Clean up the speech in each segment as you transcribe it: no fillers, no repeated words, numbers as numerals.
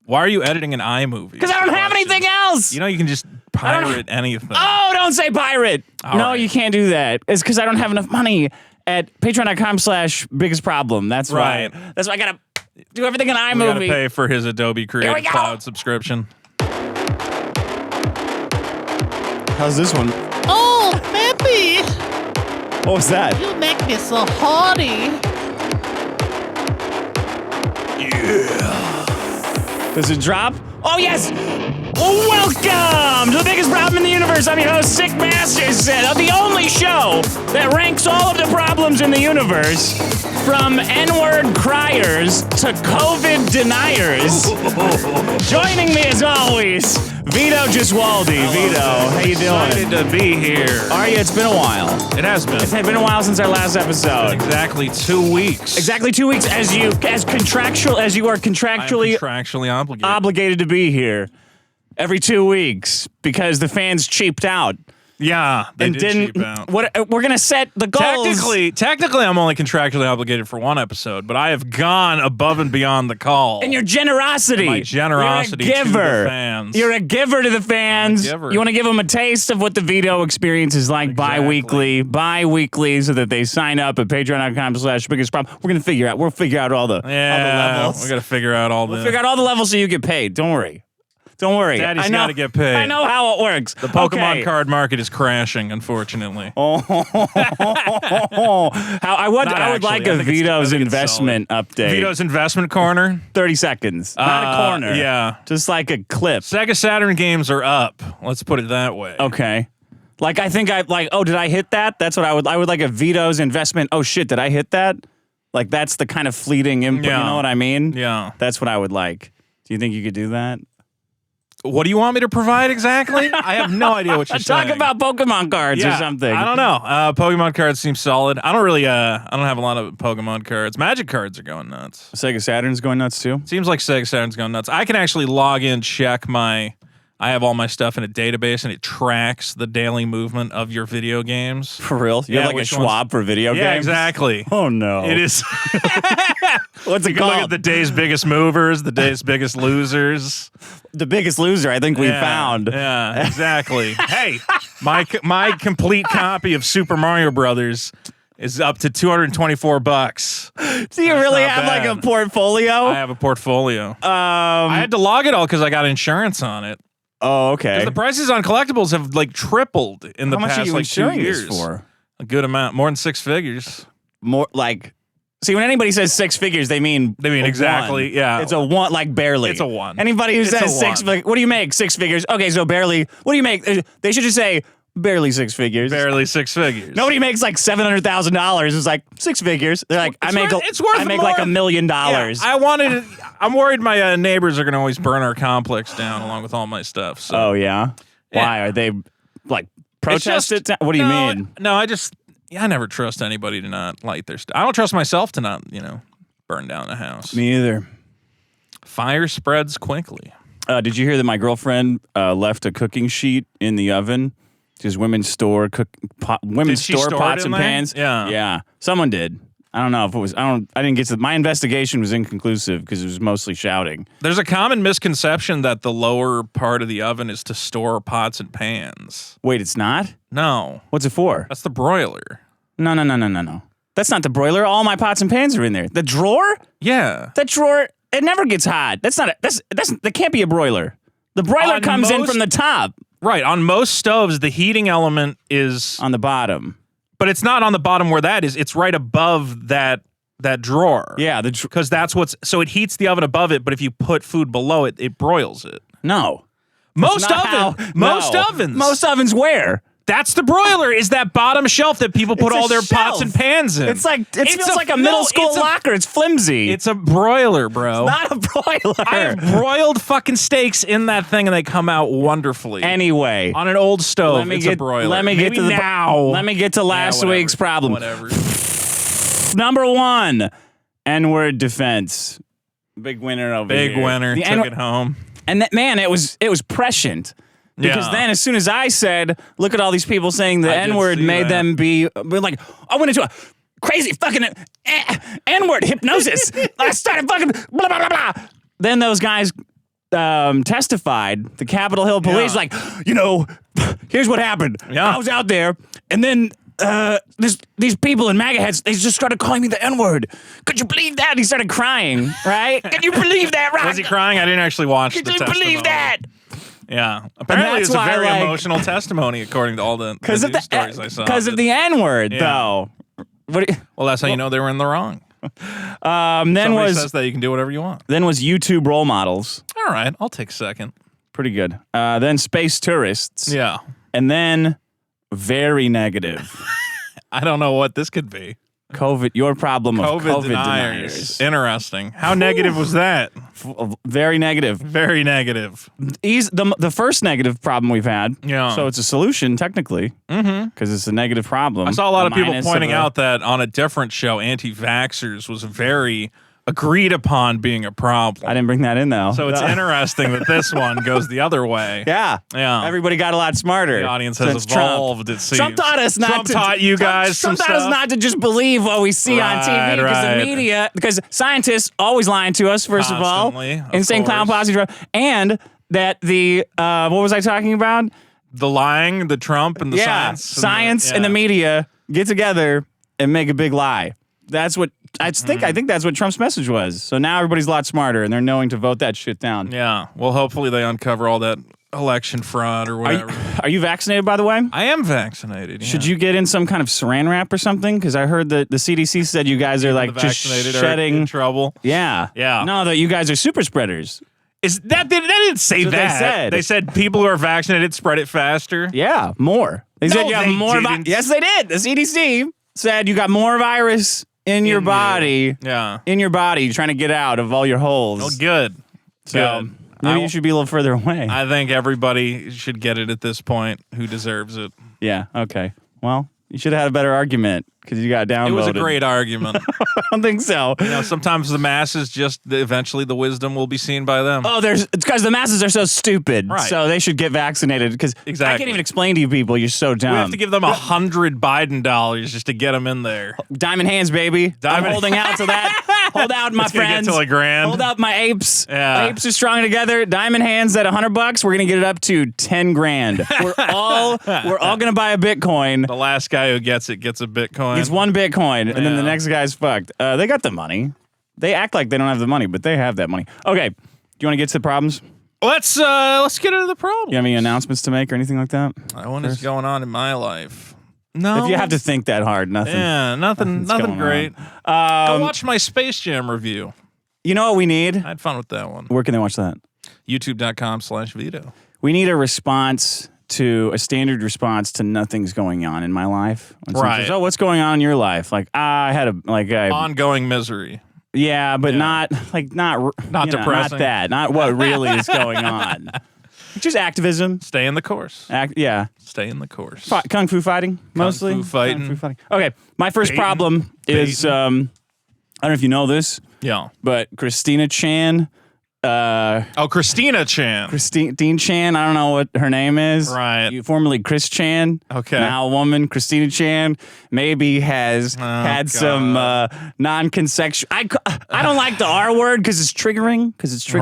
Why are you editing an iMovie? Because I don't have anything else. You know you can just pirate anything. Oh, don't say pirate. All no, right. you can't do that. It's because I don't have enough money at patreon.com/biggest problem. That's Right. why. That's why I gotta do everything in iMovie. We gotta pay for his Adobe Creative Cloud subscription. How's this one? Oh, Peppy, What was that? you make me so horny. Does it drop? Oh, yes! Welcome to the biggest problem in the universe. I'm your host, Sick Masters, the only show that ranks all of the problems in the universe, from N-word criers to COVID deniers. Joining me as always, Vito Giswaldi. Vito, how you doing? Excited to be here. Are you? It's been a while. It has been. It's been a while since our last episode. Exactly 2 weeks. Exactly 2 weeks as you are contractually obligated to be here every 2 weeks because the fans cheaped out. Yeah, they And did cheap out. We're gonna set the goals. Technically, I'm only contractually obligated for one episode, but I have gone above and beyond the call. And your generosity. My generosity You're a giver. to the fans. You're a giver to the fans. I'm a giver. You want to give them a taste of what the Vito experience is like bi-weekly, so that they sign up at patreon.com/biggest problem. We'll figure out all the levels. We got to figure out all Figure out all the levels so you get paid. Don't worry. Daddy's got to get paid. I know how it works. The Pokemon card market is crashing, unfortunately. I would like a Vito's investment update. Vito's investment corner. 30 seconds. Not a corner. Yeah. Just like a clip. Sega Saturn games are up. Let's put it that way. Okay. Like did I hit that? That's what I would like a Vito's investment. Oh shit, did I hit that? Like that's the kind of fleeting input, Yeah. you know what I mean? Yeah. That's what I would like. Do you think you could do that? What do you want me to provide exactly? I have no idea what you're saying. Talk about Pokemon cards or something. I don't know. Pokemon cards seem solid. I don't have a lot of Pokemon cards. Magic cards are going nuts. Sega Saturn's going nuts too? Seems like Sega Saturn's going nuts. I can actually log in, check I have all my stuff in a database, and it tracks the daily movement of your video games. For real? You have like a Schwab for video games? Yeah, exactly. Oh no. It is. What's it You can look called? at the day's biggest movers, the day's biggest losers. The Biggest Loser, I think we found. Yeah, exactly. Hey, my complete copy of Super Mario Brothers is up to $224. Do you really not have bad. like a portfolio? I have a portfolio. I had to log it all because I got insurance on it. Oh, okay. Because the prices on collectibles have like tripled in the How much past are you like 2 insuring years. this for? A good amount, more than 6 figures. More like, see, when anybody says 6 figures, they mean exactly, one. yeah. It's a one, like barely. It's a one. Anybody who It's says a six, one. like, what do you make? 6 figures. Okay, so barely. What do you make? They should just say barely 6 figures. Barely 6 figures. Nobody makes like $700,000. It's like 6 figures. They're like, I make it's worth like more. $1 million. Yeah, I'm worried my neighbors are going to always burn our complex down along with all my stuff. So. Oh yeah. Yeah. Why are they like protest It's it? What do you mean? No, I never trust anybody to not light their stuff. I don't trust myself to not, burn down the house. Me either. Fire spreads quickly. Did you hear that my girlfriend left a cooking sheet in the oven? Because women store women's she store store pots it in and there? pans. Yeah. Yeah. Someone did. I don't know if it was. I didn't get to. My investigation was inconclusive because it was mostly shouting. There's a common misconception that the lower part of the oven is to store pots and pans. Wait, it's not? No. What's it for? That's the broiler. No. That's not the broiler. All my pots and pans are in there. The drawer? Yeah. That drawer, it never gets hot. That can't be a broiler. The broiler comes in from the top. Right. On most stoves, the heating element is on the bottom. But it's not on the bottom where that is. It's right above that drawer. Yeah, because that's so it heats the oven above it, but if you put food below it, it broils it. No. Most ovens where? That's the broiler, is that bottom shelf that people put all their pots and pans in. It's like it feels like a middle school locker. It's flimsy. It's a broiler, bro. It's not a broiler. I have broiled fucking steaks in that thing and they come out wonderfully. Anyway, on an old stove, it's a broiler. Let me get to last week's problem. Whatever. Number 1, N-word defense. Big winner over here. Big winner. Took it home. And that, man, it was prescient. Because then, as soon as I said, look at all these people saying the N-word made them be like, I went into a crazy fucking N-word hypnosis. I started fucking blah, blah, blah, blah. Then those guys testified. The Capitol Hill police, like, here's what happened. Yeah. I was out there, and then these people in MAGA hats, they just started calling me the N-word. Could you believe that? He started crying, right? Can you believe that, right? Was he crying? I didn't actually watch the Could you testimony. believe that? Yeah. Apparently that's it's a why, very like- emotional testimony, according to all the news stories I saw. Because of the N-word, though. What? Well, that's how you know they were in the wrong. Then Somebody says that you can do whatever you want. Then was YouTube role models. All right, I'll take second. Pretty good. Then space tourists. Yeah. And then very negative. I don't know what this could be. COVID, your problem of COVID deniers. Interesting. How negative was that? Very negative. Very negative. The first negative problem we've had. Yeah. So it's a solution, technically. Because it's a negative problem. I saw a lot of people minus pointing of a- out that on a different show, anti-vaxxers was very agreed upon being a problem. I didn't bring that in, though. So it's interesting that this one goes the other way. Yeah. Yeah. Everybody got a lot smarter. The audience has since evolved, Trump. it seems. Trump taught us not Trump to. taught you guys Trump some taught us stuff. not to just believe what we see on TV because right. the media, because scientists always lying to us, first Constantly, of all. of Insane clown course. posse. And that the, what was I talking about? The lying, the Trump, and the science. Science and the media get together and make a big lie. That's what I think that's what Trump's message was. So now everybody's a lot smarter and they're knowing to vote that shit down. Yeah. Well, hopefully they uncover all that election fraud or whatever. Are you vaccinated, by the way? I am vaccinated. Yeah. Should you get in some kind of saran wrap or something? Because I heard that the CDC said you guys are like the just vaccinated are shedding in trouble? Yeah. Yeah. No, that you guys are super spreaders. Is that they didn't say That's what they that? said. They said people who are vaccinated spread it faster. Yeah, more. They said you have they more. didn't. Yes, they did. The CDC said you got more virus in your body. Yeah. In your body, trying to get out of all your holes. Oh, good. So Good. maybe you should be a little further away. I think everybody should get it at this point who deserves it. Yeah. Okay. Well, you should have had a better argument because you got downvoted. It was a great argument. I don't think so. Sometimes the masses just eventually the wisdom will be seen by them. Oh, it's because the masses are so stupid. Right. So they should get vaccinated because I Exactly. can't even explain to you people. You're so dumb. We have to give them $100 Biden just to get them in there. Diamond hands, baby. Diamond- I'm holding out to that. Hold out, my It's gonna friends. get to $1,000. Hold out, my apes. Yeah. Apes are strong together. Diamond hands at $100. We're gonna get it up to 10 grand. We're all gonna buy a Bitcoin. The last guy who gets it gets a Bitcoin. It's one Bitcoin, and then the Yeah. next guy's fucked. They got the money. They act like they don't have the money, but they have that money. Okay. Do you want to get to the problems? Let's get into the problem. You have any announcements to make or anything like that? What is going on in my life? No. If you have to think that hard, nothing. Yeah, nothing going great. Go watch my Space Jam review. You know what we need? I had fun with that one. Where can they watch that? YouTube.com/Vito. We need a standard response to nothing's going on in my life. When someone Right. says, oh, what's going on in your life? Like, I had Ongoing misery. yeah, but Yeah. not depressing. not that, not what really is going on. Just activism. Stay in the course. Yeah. Stay in the course. Kung fu fighting, mostly. fu fighting. Kung fu fighting. Okay, my first Baiting. problem is, I don't know if you know this, Yeah. but Christina Chan, Christina Chan. Christine Chan, I don't know what her name is. Right. Formerly Chris Chan. Okay. Now a woman, Christina Chan, maybe has had some non-consensual. I don't like the R word because it's triggering.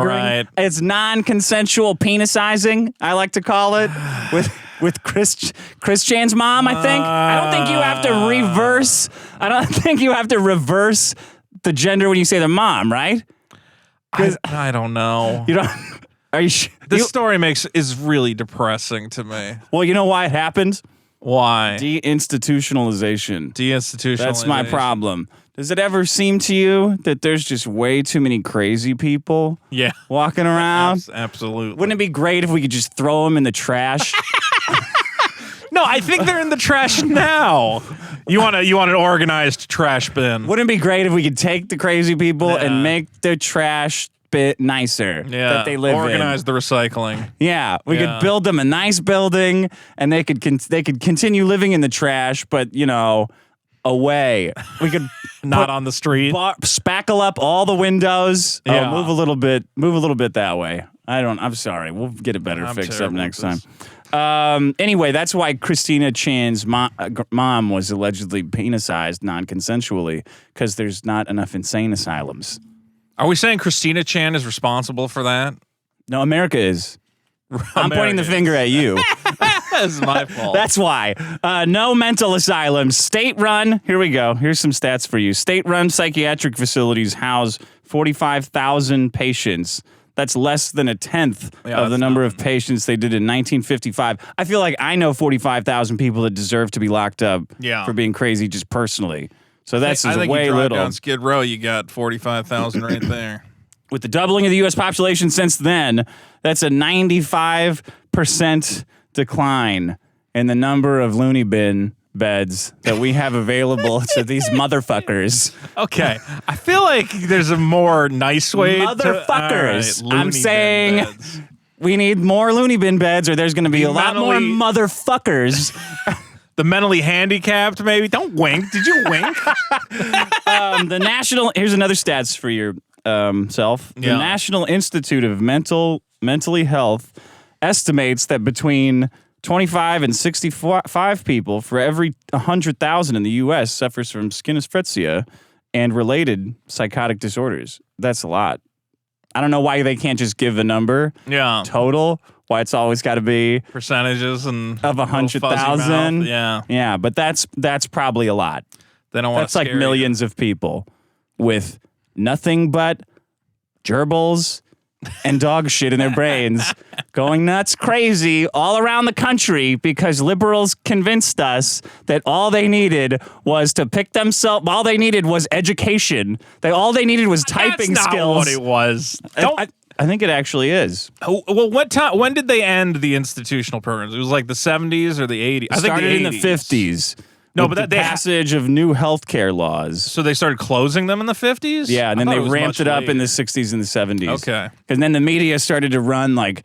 Right. It's non-consensual penisizing, I like to call it, with Chris Chan's mom, I think. I don't think you have to reverse. I don't think you have to reverse the gender when you say the mom, right? I don't know. You don't. Are you? This story is really depressing to me. Well, you know why it happened? Why? Deinstitutionalization. Deinstitutionalization. That's my problem. Does it ever seem to you that there's just way too many crazy people Yeah. walking around? Absolutely. Wouldn't it be great if we could just throw them in the trash? No, I think they're in the trash now. You want an organized trash bin. Wouldn't it be great if we could take the crazy people Yeah. and make their trash bit nicer that they live Organize in? the recycling. Yeah, we Yeah. could build them a nice building, and they could continue living in the trash, but away. We could Not on the street. spackle up all the windows. Yeah. Move a little bit that way. I'm sorry. We'll get it better I'm fixed up terrible next at time. this. Anyway, that's why Christina Chan's mom was allegedly penicized non-consensually because there's not enough insane asylums. Are we saying Christina Chan is responsible for that? No, America is. I'm pointing the finger at you. That's my fault. That's why. No mental asylums. State-run. Here we go. Here's some stats for you. State-run psychiatric facilities house 45,000 patients. That's less than a tenth of the number of patients they did in 1955. I feel like I know 45,000 people that deserve to be locked up for being crazy just personally. So that's I think way you drive little. down Skid Row, you got 45,000 right there. With the doubling of the U.S. population since then, that's a 95% decline in the number of loony bin beds that we have available to these motherfuckers. Okay. I feel like there's a more nice way motherfuckers. to... All right, I'm saying we need more loony bin beds or there's going to be a lot more motherfuckers. The mentally handicapped, maybe? Don't wink. Did you wink? Here's another stats for your self. The National Institute of Mentally Health estimates that between 25 and 65 people for every 100,000 in the U.S. suffers from schizophrenia and related psychotic disorders. That's a lot. I don't know why they can't just give a number total, why it's always got to be percentages and of 100,000. Yeah, but that's probably a lot. They don't want That's like millions of people with nothing but gerbils and dog shit in their brains going nuts crazy all around the country because liberals convinced us that all they needed was to pick themselves. All they needed was education. All they needed was typing That's not skills. what it was. I think it actually is. Oh, well, when did they end the institutional programs? It was like the 70s or the 80s? I think Started the 80s. in the 50s. No, with but the passage of new healthcare laws. So they started closing them in the 50s? Yeah, and then they ramped it up later. in the 60s and the 70s. Okay. And then the media started to run like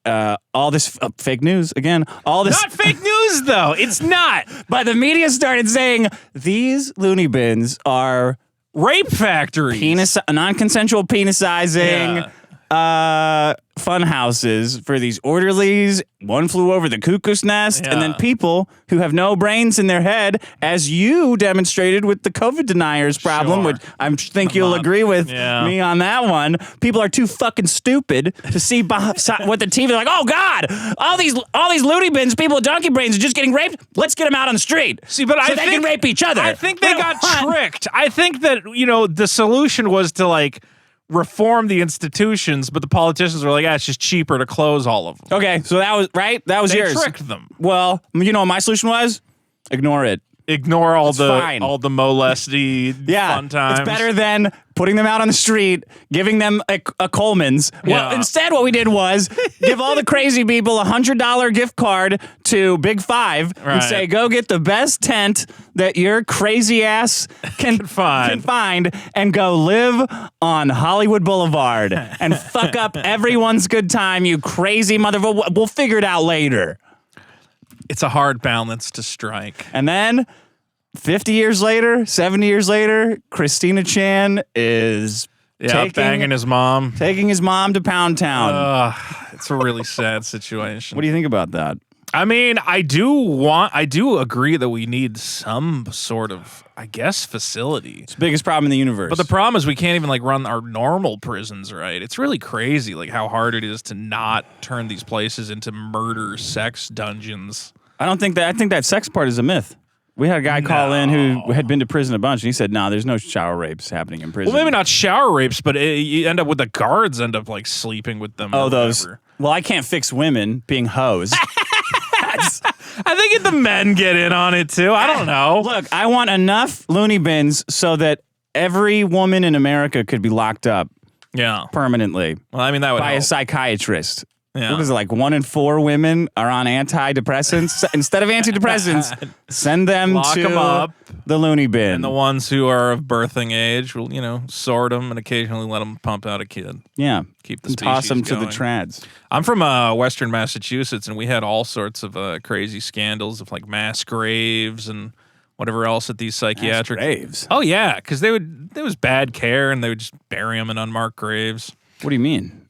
all this fake news again. All this Not fake news, though. It's not. But the media started saying these loony bins are Rape factories. Non-consensual penicizing fun houses for these orderlies. One flew over the cuckoo's nest, and then people who have no brains in their head, as you demonstrated with the COVID deniers problem, which I think you'll agree with me on that one. People are too fucking stupid to see what the TV. They're like, oh God, all these loony bins, people with donkey brains are just getting raped. Let's get them out on the street. See, but so they can rape each other. I think they got tricked. I think that the solution was to reform the institutions, but the politicians were like, it's just cheaper to close all of them. Okay, so that was right. That was yours. They tricked them. Well, you know what my solution was? Ignore it. Ignore all the molesty fun times. It's better than putting them out on the street, giving them a Coleman's. Well, instead what we did was give all the crazy people a $100 gift card to Big Five and say, go get the best tent that your crazy ass can find and go live on Hollywood Boulevard and fuck up everyone's good time, you crazy motherfucker. We'll figure it out later. It's a hard balance to strike. And then 50 years later, 70 years later, Christina Chan is banging his mom. Taking his mom to Pound Town. It's a really sad situation. What do you think about that? I mean, I do agree that we need some sort of, facility. It's the biggest problem in the universe. But the problem is we can't even run our normal prisons right. It's really crazy how hard it is to not turn these places into murder sex dungeons. I think that sex part is a myth. We had a guy call in who had been to prison a bunch, and he said, no, there's no shower rapes happening in prison. Well, maybe not shower rapes, but you end up with the guards sleeping with them. Oh, those. Well, I can't fix women being hoes. I think the men get in on it too. I don't know. Look, I want enough loony bins so that every woman in America could be locked up permanently. Well, I mean, that would by help. a psychiatrist. Yeah. What is it, 1 in 4 women are on antidepressants? Instead of antidepressants, send them Lock to them up. the loony bin. And the ones who are of birthing age will, sort them and occasionally let them pump out a kid. Yeah. Keep the and toss them going. to the trads. I'm from Western Massachusetts, and we had all sorts of crazy scandals of mass graves and whatever else at these psychiatric graves. Oh yeah, because there was bad care, and they would just bury them in unmarked graves. What do you mean?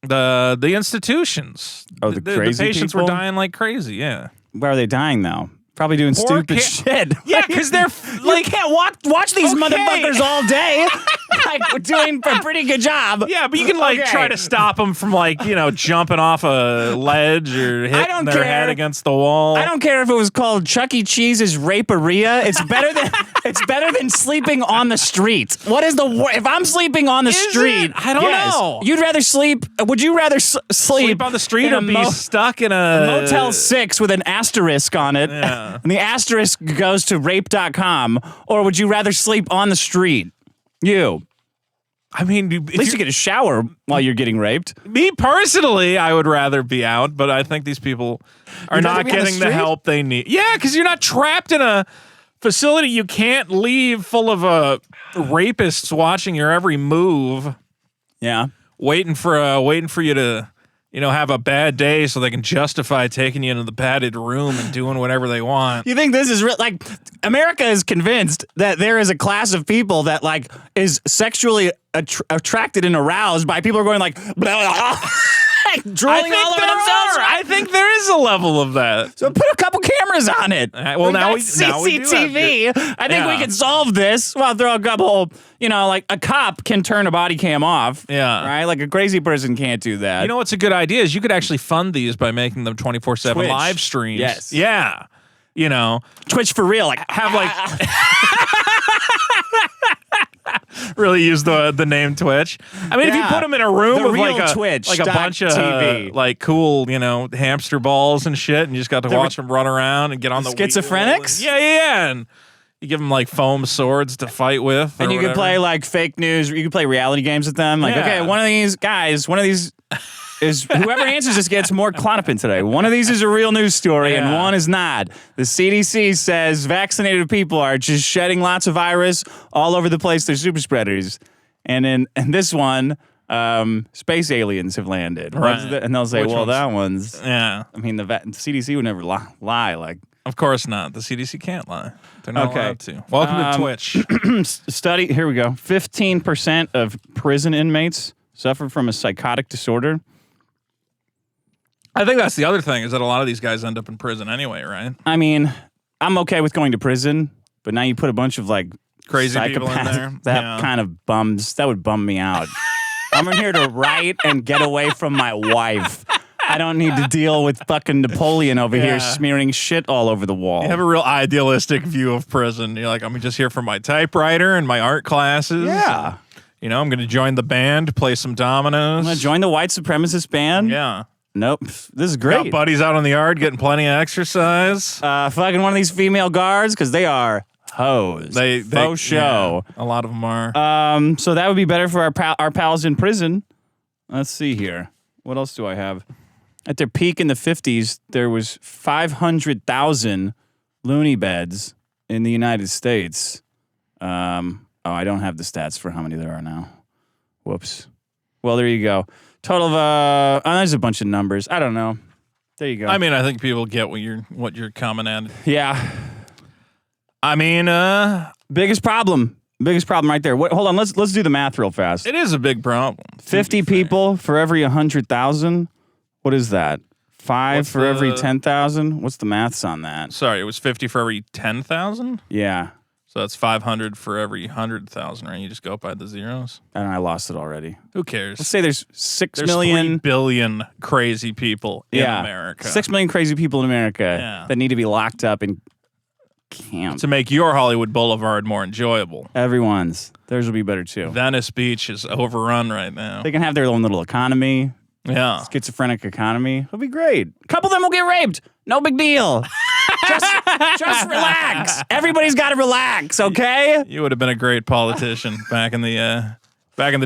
The institutions. Oh, the crazy patients people? were dying like crazy. Yeah. Why are they dying though? Probably doing stupid shit. Yeah, because they're you can't watch these motherfuckers all day. like doing a pretty good job. Yeah, but you can like try to stop them from like, jumping off a ledge or hitting their head against the wall. I don't care if it was called Chuck E. Cheese's Raperia. It's better than sleeping on the street. What is if I'm sleeping on the street? I don't know. You'd rather sleep? Would you rather sleep on the street or be stuck in a Motel 6 with an asterisk on it, and the asterisk goes to rape.com, or would you rather sleep on the street? I mean, at least you get a shower while you're getting raped. Me personally, I would rather be out, but I think these people are not getting the help they need. Yeah, because you're not trapped in a facility you can't leave full of rapists watching your every move. Yeah, waiting for you to have a bad day so they can justify taking you into the padded room and doing whatever they want. You think this is like America is convinced that there is a class of people that like is sexually attracted and aroused by people who are going like blah, blah, drooling all over themselves. I think there is a level of that. So put a couple cameras on it. Well, now we CCTV. I think we can solve this. Well, throw a couple. Like a cop can turn a body cam off. Yeah. Right. Like a crazy person can't do that. You know what's a good idea is you could actually fund these by making them 24/7 live streams. Yes. Yeah. Twitch for real. Like have like. Really use the name Twitch. I mean, if you put them in a room with like a bunch of TV. Like cool, hamster balls and shit, and you just got to watch them run around and get on the schizophrenics. Yeah, and you give them like foam swords to fight with, and you can play like fake news. You can play reality games with them. Like, okay, one of these is whoever answers this gets more Klonopin today. One of these is a real news story, and one is not. The CDC says vaccinated people are just shedding lots of virus all over the place. They're super spreaders. And in this one, space aliens have landed. Right. And they'll say, that one's... Yeah. I mean, the CDC would never lie. Like, of course not. The CDC can't lie. They're not allowed to. Welcome to Twitch. Study, here we go. 15% of prison inmates suffer from a psychotic disorder. I think that's the other thing is that a lot of these guys end up in prison anyway, right? I mean, I'm okay with going to prison, but now you put a bunch of like crazy people in there. That kind of that would bum me out. I'm in here to write and get away from my wife. I don't need to deal with fucking Napoleon over here smearing shit all over the wall. You have a real idealistic view of prison. You're like, I'm just here for my typewriter and my art classes. Yeah. I'm going to join the band, play some dominoes. I'm going to join the white supremacist band. Yeah. Nope. This is great. Got buddies out on the yard getting plenty of exercise. Fucking one of these female guards, because they are hoes. They faux show. Yeah, a lot of them are. So that would be better for our pals in prison. Let's see here. What else do I have? At their peak in the 50s, there was 500,000 loony beds in the United States. I don't have the stats for how many there are now. Whoops. Well, there you go. Total of there's a bunch of numbers. I don't know. There you go. I mean, I think people get what you're coming at. Yeah. I mean, biggest problem right there. Hold on, let's do the math real fast. It is a big problem. 50 people for every 100,000. What is that? 5 for every 10,000. What's the maths on that? Sorry, it was 50 for every 10,000. Yeah. So that's 500 for every 100,000, right? You just go up by the zeros. And I lost it already. Who cares? Let's say there's 6 million... 3 billion crazy people in America. 6 million crazy people in America that need to be locked up in camp. To make your Hollywood Boulevard more enjoyable. Everyone's. Theirs will be better too. Venice Beach is overrun right now. They can have their own little economy. Yeah. Schizophrenic economy. It'll be great. A couple of them will get raped. No big deal. Just relax. Everybody's got to relax, okay? You would have been a great politician back in the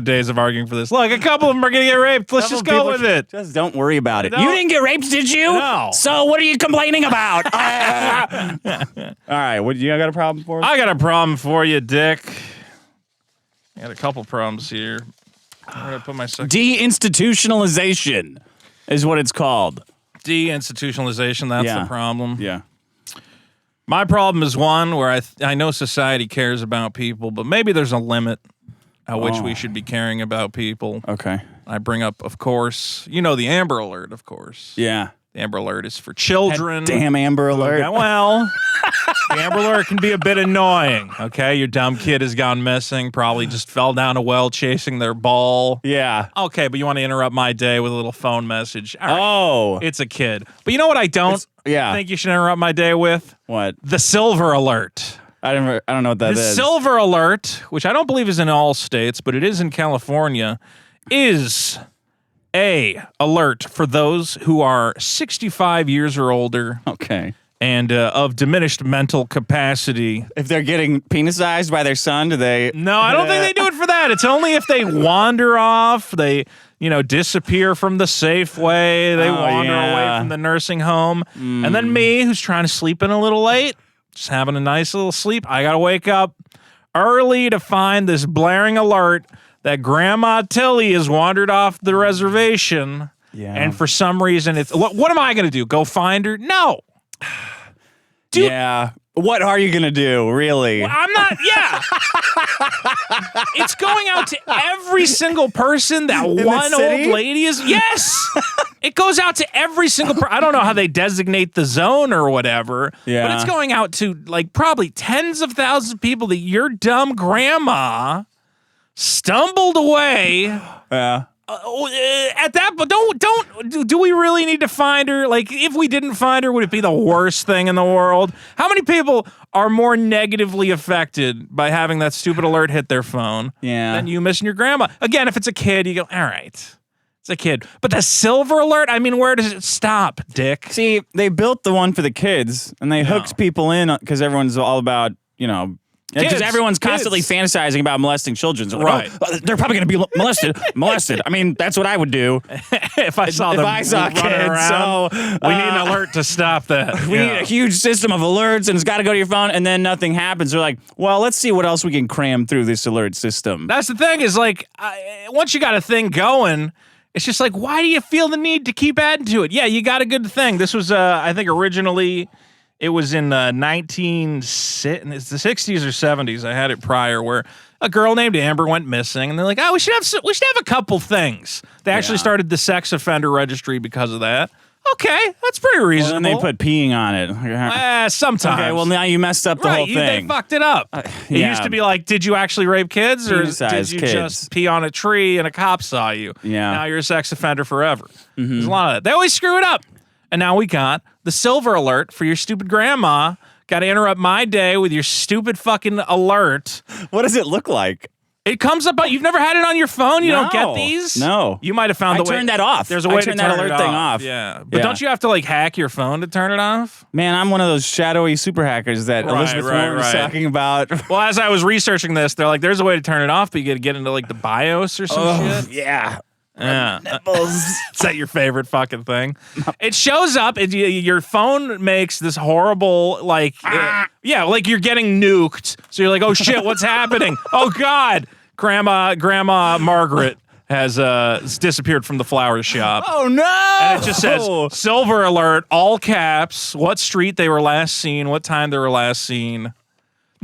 days of arguing for this. Look, a couple of them are going to get raped. Let's just go with it. Just don't worry about it. You didn't get raped, did you? No. So what are you complaining about? All right. What, you got a problem for us? I got a problem for you, Dick. I got a couple problems here. I'm going to put my second. Deinstitutionalization is what it's called. Deinstitutionalization, that's the problem. Yeah. My problem is one where I know society cares about people, but maybe there's a limit at which we should be caring about people. Okay. I bring up, of course, the Amber Alert, of course. Yeah. The Amber Alert is for children. Damn Amber Alert. Okay, well, the Amber Alert can be a bit annoying, okay? Your dumb kid has gone missing, probably just fell down a well chasing their ball. Yeah. Okay, but you want to interrupt my day with a little phone message. All right. Oh. It's a kid. But you know what I don't think you should interrupt my day with? What? The Silver Alert. I don't know what that is. The Silver Alert, which I don't believe is in all states, but it is in California, is a alert for those who are 65 years or older. Okay. And of diminished mental capacity. If they're getting penisized by their son, do they? No, I don't think they do it for that. It's only if they wander off, they, disappear from the Safeway, they wander away from the nursing home. And then me, who's trying to sleep in a little late, just having a nice little sleep, I got to wake up early to find this blaring alert that Grandma Tilly has wandered off the reservation. Yeah. And for some reason, it's what am I going to do? Go find her? No. Dude, yeah. What are you going to do, really? I'm not, yeah. It's going out to every single person that one old lady is. Yes. It goes out to every single person. I don't know how they designate the zone or whatever. Yeah. But it's going out to probably tens of thousands of people that your dumb grandma stumbled away. Yeah. At that, but do we really need to find her? If we didn't find her, would it be the worst thing in the world? How many people are more negatively affected by having that stupid alert hit their phone than you missing your grandma? Again, if it's a kid, you go, all right, it's a kid. But the Silver Alert, I mean, where does it stop, Dick? See, they built the one for the kids, and they hooked people in because everyone's all about, because everyone's constantly fantasizing about molesting children. So right. They're probably going to be molested. I mean, that's what I would do. if I saw kids. Around, So we need an alert to stop that. We need a huge system of alerts, and it's got to go to your phone, and then nothing happens. They're like, well, let's see what else we can cram through this alert system. That's the thing is once you got a thing going, it's just why do you feel the need to keep adding to it? Yeah, you got a good thing. This was, I think, originally... It was in the 60s or 70s. I had it prior where a girl named Amber went missing, and they're like, "Oh, we should have a couple things." They actually started the sex offender registry because of that. Okay, that's pretty reasonable. And they put peeing on it. Sometimes. Okay, well now you messed up the whole thing. They fucked it up. It used to be did you actually rape kids, or did you just pee on a tree and a cop saw you? Yeah. Now you're a sex offender forever. There's a lot of that. They always screw it up. And now we got the Silver Alert for your stupid grandma. Got to interrupt my day with your stupid fucking alert. What does it look like? It comes up. You've never had it on your phone? You don't get these? No. You might have found the way. I turned that off. There's a way to turn that alert it thing off. Yeah. But don't you have to hack your phone to turn it off? Man, I'm one of those shadowy super hackers that Elizabeth Warren was talking about. Well, as I was researching this, they're like, there's a way to turn it off, but you got to get into the BIOS or some shit. Yeah. Yeah. Is that your favorite fucking thing? It shows up, your phone makes this horrible, you're getting nuked. So you're like, oh shit, what's happening? Oh God, Grandma Margaret has disappeared from the flower shop. Oh no! And it just says, Silver Alert, all caps, what street they were last seen, what time they were last seen.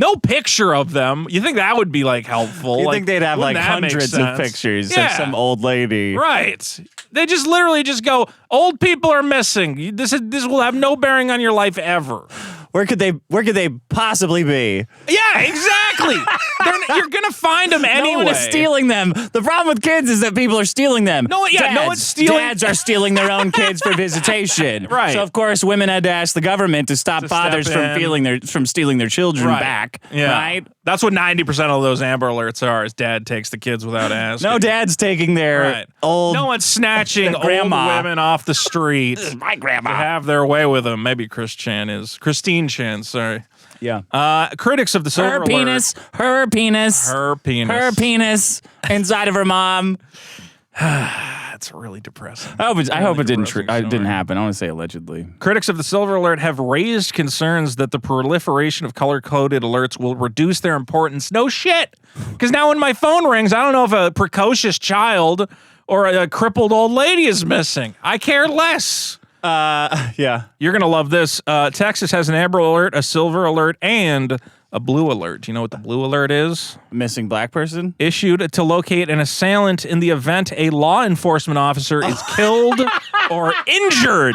No picture of them. You think that would be helpful? You think they'd have hundreds of pictures of some old lady? Right. They just literally go, old people are missing. This will have no bearing on your life ever. Where could they possibly be? Yeah, exactly. You're gonna find them anyway. No one is stealing them. The problem with kids is that people are stealing them. No one's stealing. Dads are stealing their own kids for visitation. Right. So of course, women had to ask the government to stop fathers from stealing their children back. Yeah. Right. That's what 90% of those Amber Alerts are. Is dad takes the kids without asking. No dad's taking their old. No one's snatching old women off the street. This is my grandma. To have their way with them. Maybe Christine Chan. Sorry. Yeah. Critics of the Silver Alert. Her penis inside of her mom. That's really depressing. I hope it didn't happen. I want to say allegedly. Critics of the Silver Alert have raised concerns that the proliferation of color-coded alerts will reduce their importance. No shit. Because now when my phone rings, I don't know if a precocious child or a crippled old lady is missing. I care less. Yeah. You're going to love this. Texas has an Amber Alert, a Silver Alert, and a Blue Alert. Do you know what the Blue Alert is? Missing black person? Issued to locate an assailant in the event a law enforcement officer is killed or injured.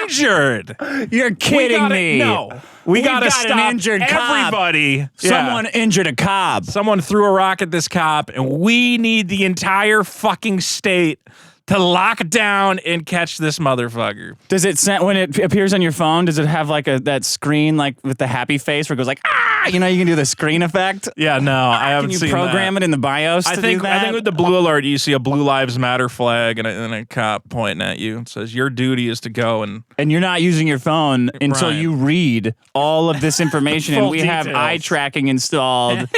Injured. You're kidding me. No. We gotta got stop an injured everybody. Cop. Someone injured a cop. Someone threw a rock at this cop, and we need the entire fucking state to lock down and catch this motherfucker. Does it send when it appears on your phone? Does it have like that screen like with the happy face where it goes like ah? You know, you can do the screen effect. Yeah, no, I haven't seen that. Can you program it in the BIOS? I think with the blue alert, you see a Blue Lives Matter flag and a cop pointing at you. It says your duty is to go and you're not using your phone until Right. you read all of this information, and we have eye tracking installed.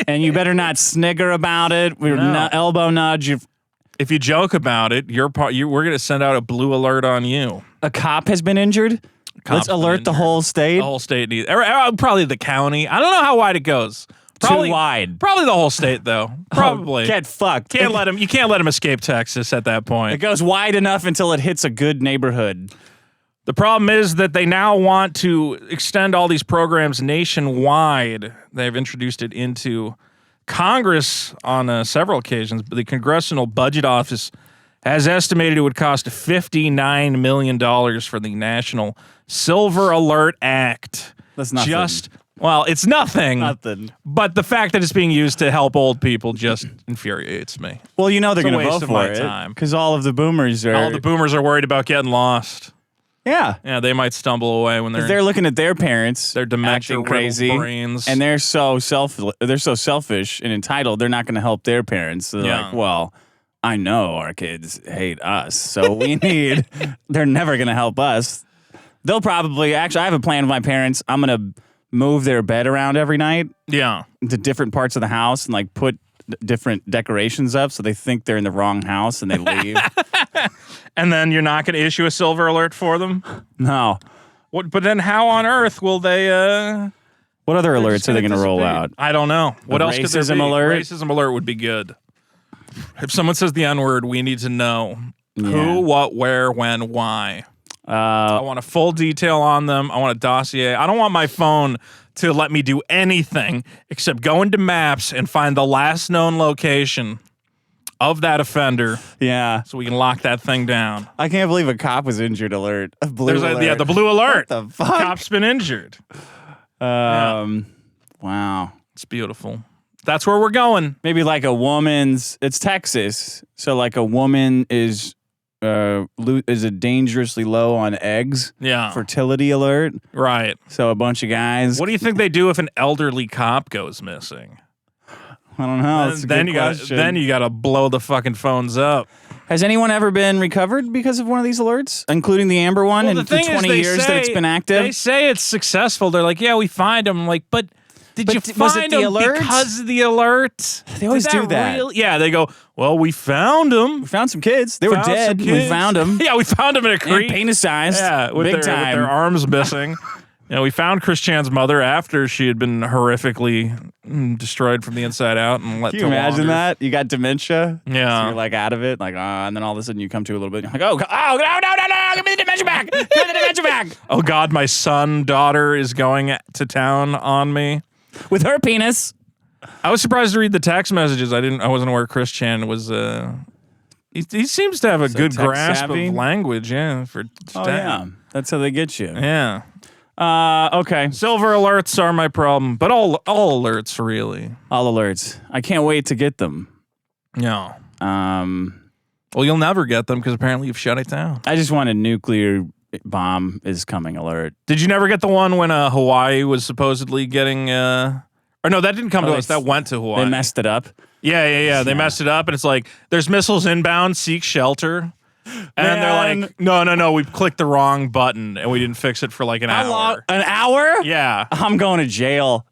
And you better not snigger about it. We're not elbow nudge. If you joke about it, we're going to send out a blue alert on you. A cop has been injured. Let's alert the whole state. The whole state needs, probably the county. I don't know how wide it goes. Probably too wide. Probably the whole state, though. Probably. Get fucked. You can't let him escape Texas at that point. It goes wide enough until it hits a good neighborhood. The problem is that they now want to extend all these programs nationwide. They've introduced it into Congress on several occasions, but the Congressional Budget Office has estimated it would cost $59 million for the National Silver Alert Act. That's nothing. Well, it's nothing. Nothing. But the fact that it's being used to help old people just infuriates me. Well, you know they're It's a going to waste vote of for my it time. because all of the boomers are. All the boomers are worried about getting lost. Yeah. Yeah, they might stumble away when They're looking at their parents. They're dementia acting crazy, brains. and they're so selfish and entitled. They're not going to help their parents. So they're like, well, I know our kids hate us, so we need. They're never going to help us. They'll probably actually. I have a plan with my parents. I'm going to move their bed around every night. Yeah, to different parts of the house and like put different decorations up so they think they're in the wrong house and they leave. And then you're not going to issue a silver alert for them? No. What? But then how on earth will they... what other alerts are they going to roll out? I don't know. What else could there be? Racism alert? Racism alert would be good. If someone says the N-word, we need to know who, what, where, when, why. I want a full detail on them. I want a dossier. I don't want my phone to let me do anything except go into maps and find the last known location of that offender. Yeah. So we can lock that thing down. I can't believe a cop was injured alert. A blue alert. Yeah, the blue alert. What the fuck? Cop's been injured. Wow. It's beautiful. That's where we're going. Maybe like a woman's, it's Texas. So like a woman is dangerously low on eggs. Yeah. Fertility alert. Right. So a bunch of guys. What do you think they do if an elderly cop goes missing? I don't know. That's a good question. Then you got to blow the fucking phones up. Has anyone ever been recovered because of one of these alerts, including the Amber one in the 20 years that it's been active? They say it's successful. They're like, yeah, we find them. I'm like, but did you find them because of the alert? They always do that. Yeah, they go, well, we found them. We found some kids. They were dead. We found them. Yeah, we found them in a creek. Penis-sized. Yeah, with their arms missing. We found Chris Chan's mother after she had been horrifically destroyed from the inside out and let. Can you imagine that? You got dementia. Yeah, so you're like out of it, like and then all of a sudden you come to a little bit. You're like, oh no, give me the dementia back! Give me the dementia back! Oh God, my daughter is going to town on me with her penis. I was surprised to read the text messages. I wasn't aware Chris Chan was. He seems to have a good grasp of language. Yeah, yeah, that's how they get you. Yeah. Okay. Silver alerts are my problem, but all alerts really. All alerts. I can't wait to get them. No. Well, you'll never get them because apparently you've shut it down. I just want a nuclear bomb is coming alert. Did you never get the one when Hawaii was supposedly getting? Or no, that didn't come to us. That went to Hawaii. They messed it up. Yeah. They messed it up, and it's like there's missiles inbound. Seek shelter. And they're like, no, we clicked the wrong button and we didn't fix it for like an hour. Long? An hour? Yeah. I'm going to jail.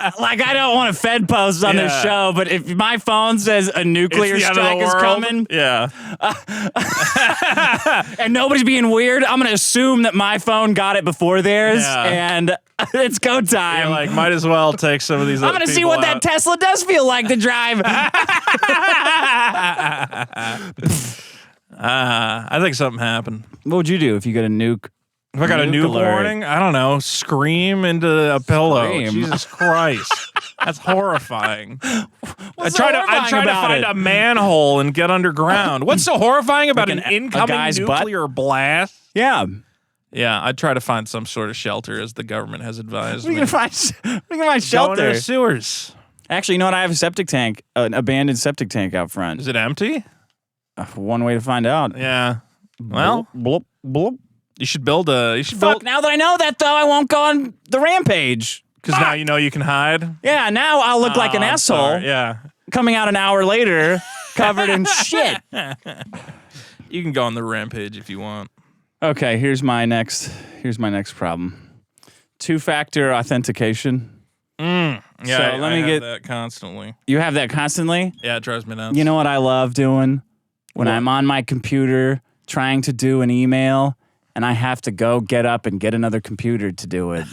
I don't want to Fed post on this show, but if my phone says a nuclear strike is coming, and nobody's being weird, I'm going to assume that my phone got it before theirs, and it's go time. You're like, might as well take some of these. I'm going to see what that Tesla does feel like to drive. I think something happened. What would you do if you got a nuke If I got a nuke warning, I don't know, scream into a pillow. Jesus Christ. That's horrifying. I try to find a manhole and get underground. What's so horrifying about an incoming nuclear blast? Yeah. Yeah, I'd try to find some sort of shelter, as the government has advised. We can find shelter. Go into the sewers. Actually, you know what? I have a septic tank, an abandoned septic tank out front. Is it empty? One way to find out. Yeah. Well, bloop, bloop. You should build a. Now that I know that, though, I won't go on the rampage. Because now you know you can hide. Yeah, now I'll look like an asshole. Sorry. Yeah. Coming out an hour later, covered in shit. You can go on the rampage if you want. Okay, here's my next problem. Two-factor authentication. Yeah, so let me get that constantly. You have that constantly? Yeah, it drives me nuts. You know what I love doing? When I'm on my computer trying to do an email and I have to go get up and get another computer to do it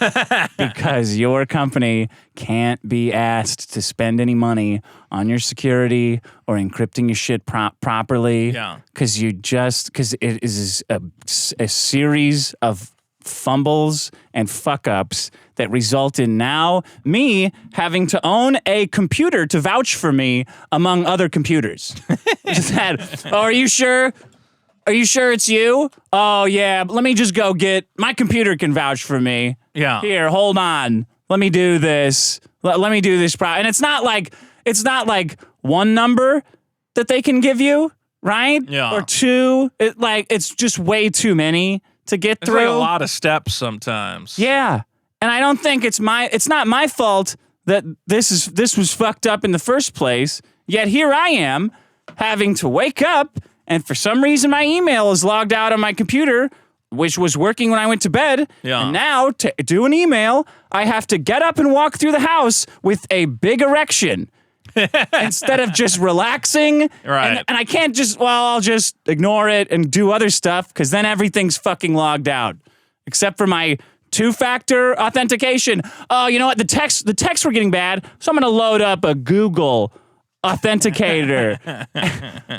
because your company can't be asked to spend any money on your security or encrypting your shit properly. Yeah. Because it is a series of fumbles and fuck-ups that result in now me having to own a computer to vouch for me among other computers. Are you sure? Are you sure it's you? Oh, yeah, let me just go get... My computer can vouch for me. Yeah. Here, hold on. Let me do this. Let me do this. And it's not like one number that they can give you, right? Yeah. Or two. It's just way too many to get through. Like a lot of steps sometimes. Yeah. And I don't think it's not my fault that this was fucked up in the first place. Yet here I am having to wake up, and for some reason my email is logged out on my computer, which was working when I went to bed. Yeah. And now to do an email, I have to get up and walk through the house with a big erection. Instead of just relaxing. Right. And I can't I'll just ignore it and do other stuff because then everything's fucking logged out. Except for my two-factor authentication. Oh, you know what? The texts were getting bad, so I'm going to load up a Google Authenticator.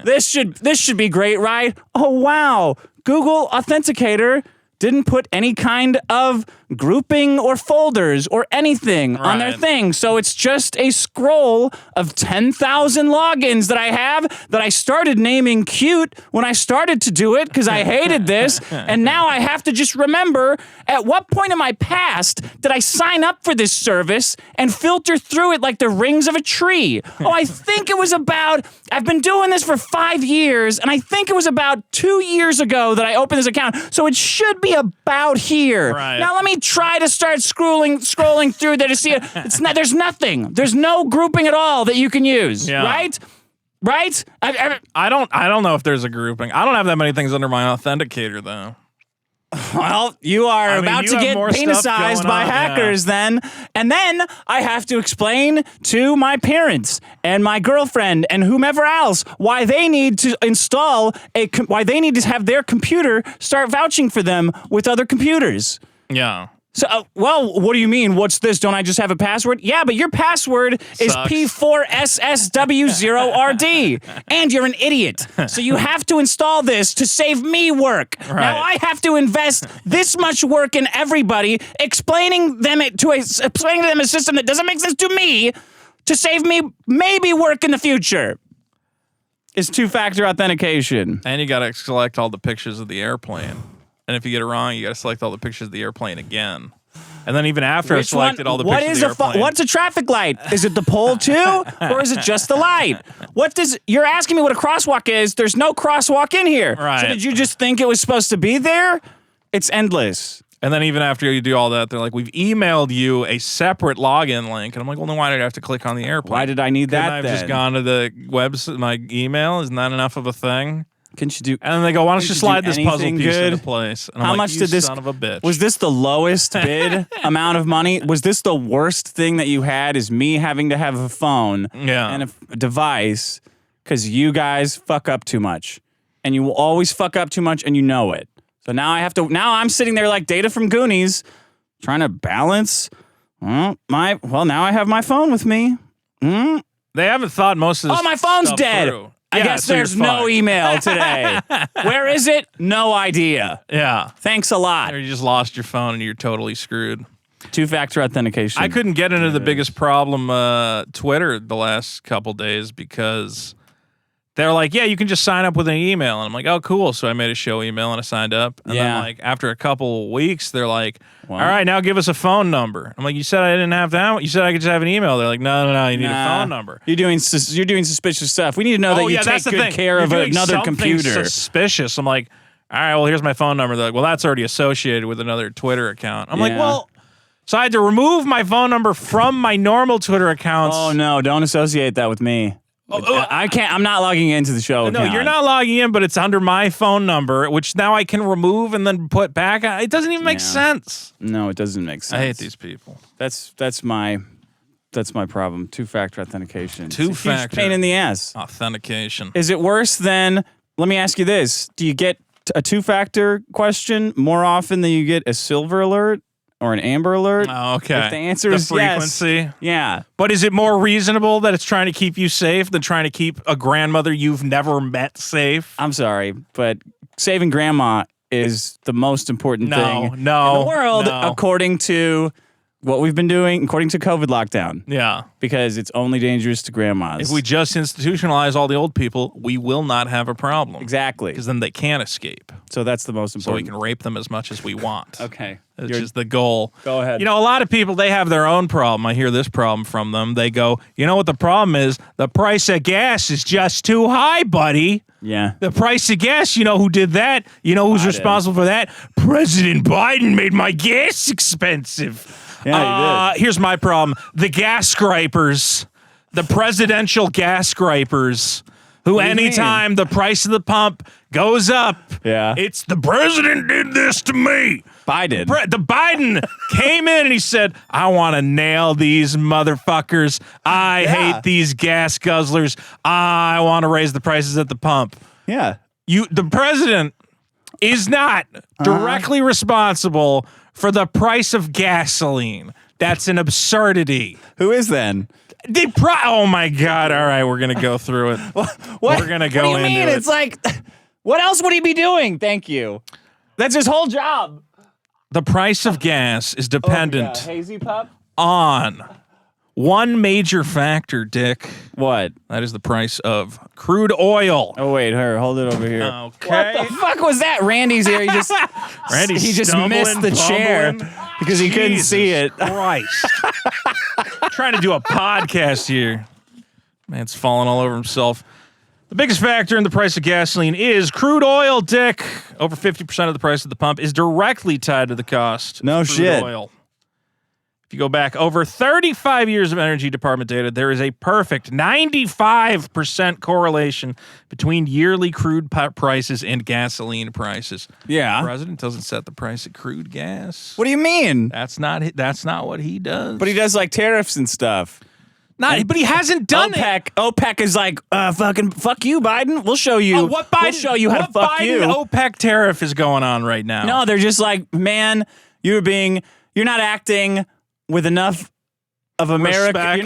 This should be great, right? Oh, wow. Google Authenticator didn't put any kind of grouping or folders or anything on their thing. So it's just a scroll of 10,000 logins that I have that I started naming cute when I started to do it because I hated this. And now I have to just remember at what point in my past did I sign up for this service and filter through it like the rings of a tree. Oh, I think it was I've been doing this for 5 years, and I think it was about 2 years ago that I opened this account. So it should be about here. Right. Now let me try to start scrolling through there to see it. There's nothing. There's no grouping at all that you can use. Yeah. Right? Right? I don't know if there's a grouping. I don't have that many things under my authenticator though. Well, you are about to get penicized by hackers then. And then I have to explain to my parents and my girlfriend and whomever else why they need to why they need to have their computer start vouching for them with other computers. Yeah. So, well, what do you mean? What's this? Don't I just have a password? Yeah, but your password is P4SSW0RD, and you're an idiot. So you have to install this to save me work. Right. Now I have to invest this much work in everybody, explaining them a system that doesn't make sense to me to save me maybe work in the future. Is two-factor authentication. And you got to select all the pictures of the airplane. And if you get it wrong, you got to select all the pictures of the airplane again. And then even after I selected all the pictures of the airplane. What's a traffic light? Is it the pole too? Or is it just the light? You're asking me what a crosswalk is. There's no crosswalk in here. Right. So did you just think it was supposed to be there? It's endless. And then even after you do all that, they're like, we've emailed you a separate login link. And I'm like, well, then why did I have to click on the airplane? Why did I need that I've then? just gone to the website, my email. Isn't that enough of a thing? Can you do? And then they go, why don't you slide this puzzle piece good? into place? And I'm How like, much you did this? son of a bitch. Was this the lowest bid amount of money? Was this the worst thing that you had? Is me having to have a phone and a device because you guys fuck up too much, and you will always fuck up too much, and you know it. So now I have to. Now I'm sitting there like Data from Goonies, trying to balance. Now I have my phone with me. They haven't thought most of this. Oh, my phone's stuff dead. through. I guess so you're there's no fucked. email today. Where is it? No idea. Yeah. Thanks a lot. Or you just lost your phone and you're totally screwed. Two-factor authentication. I couldn't get into the biggest problem, Twitter, the last couple days because they're like, yeah, you can just sign up with an email. And I'm like, oh, cool. So I made a show email and I signed up. And then like after a couple weeks, they're like, all right, now give us a phone number. I'm like, you said I didn't have that? You said I could just have an email. They're like, no, you need a phone number. You're doing suspicious stuff. We need to know that you take good care of another computer. Suspicious. I'm like, all right, well, here's my phone number. They're like, well, that's already associated with another Twitter account. I'm like, well, so I had to remove my phone number from my normal Twitter accounts. Oh, no, don't associate that with me. I can't. I'm not logging into the show. No, you're not logging in, but it's under my phone number, which now I can remove and then put back. It doesn't even make sense. No, it doesn't make sense. I hate these people. That's my problem. Two-factor authentication. Two-factor. It's a huge pain in the ass. Authentication. Is it worse than? Let me ask you this: do you get a two-factor question more often than you get a silver alert or an amber alert? Oh, okay. If the answer is frequency. Yes, yeah. But is it more reasonable that it's trying to keep you safe than trying to keep a grandmother you've never met safe? I'm sorry, but saving grandma is the most important thing in the world, according to what we've been doing, according to COVID lockdown. Yeah. Because it's only dangerous to grandmas. If we just institutionalize all the old people, we will not have a problem. Exactly. Because then they can't escape. So that's the most important. So we can rape them as much as we want. Okay. Which is the goal. Go ahead. You know, a lot of people, they have their own problem. I hear this problem from them. They go, you know what the problem is? The price of gas is just too high, buddy. Yeah. The price of gas, you know who did that? You know who's responsible for that? President Biden made my gas expensive. Yeah, he did. Here's my problem. The gas gripers, the presidential gas gripers, who anytime the price of the pump goes up, it's the president did this to me. Biden. The Biden came in and he said, I want to nail these motherfuckers. I hate these gas guzzlers. I want to raise the prices at the pump. Yeah. The president is not directly responsible for the price of gasoline. That's an absurdity. Who is then? Oh my God. All right, we're going to go through it. We're going to go into it. What do you mean? It's like, what else would he be doing? Thank you. That's his whole job. The price of gas is dependent Hazy pup? on one major factor, Dick. What? That is the price of crude oil. Oh, wait, hold it over here. Okay. What the fuck was that? Randy's here. He just missed the chair because he couldn't see it. Christ. Trying to do a podcast here. Man's falling all over himself. The biggest factor in the price of gasoline is crude oil, Dick. Over 50% of the price of the pump is directly tied to the cost of crude oil. If you go back over 35 years of Energy Department data, there is a perfect 95% correlation between yearly crude prices and gasoline prices. Yeah. The president doesn't set the price of crude gas. What do you mean? That's not what he does. But he does like tariffs and stuff. But he hasn't done it. OPEC is like, fuck you, Biden. We'll show you. We'll show you how to fuck you. OPEC tariff is going on right now. No, they're just like, man, you're not acting with enough of America. Respect.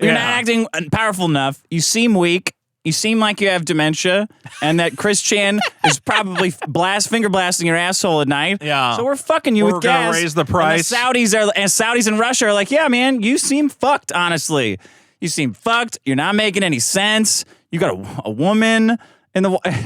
You're not acting powerful enough. You seem weak. You seem like you have dementia, and that Chris Chan is probably finger blasting your asshole at night. Yeah. So we're fucking you with gas. We're gonna raise the price. And Saudis and Russia are like, yeah, man, you seem fucked. Honestly, you seem fucked. You're not making any sense. You got a woman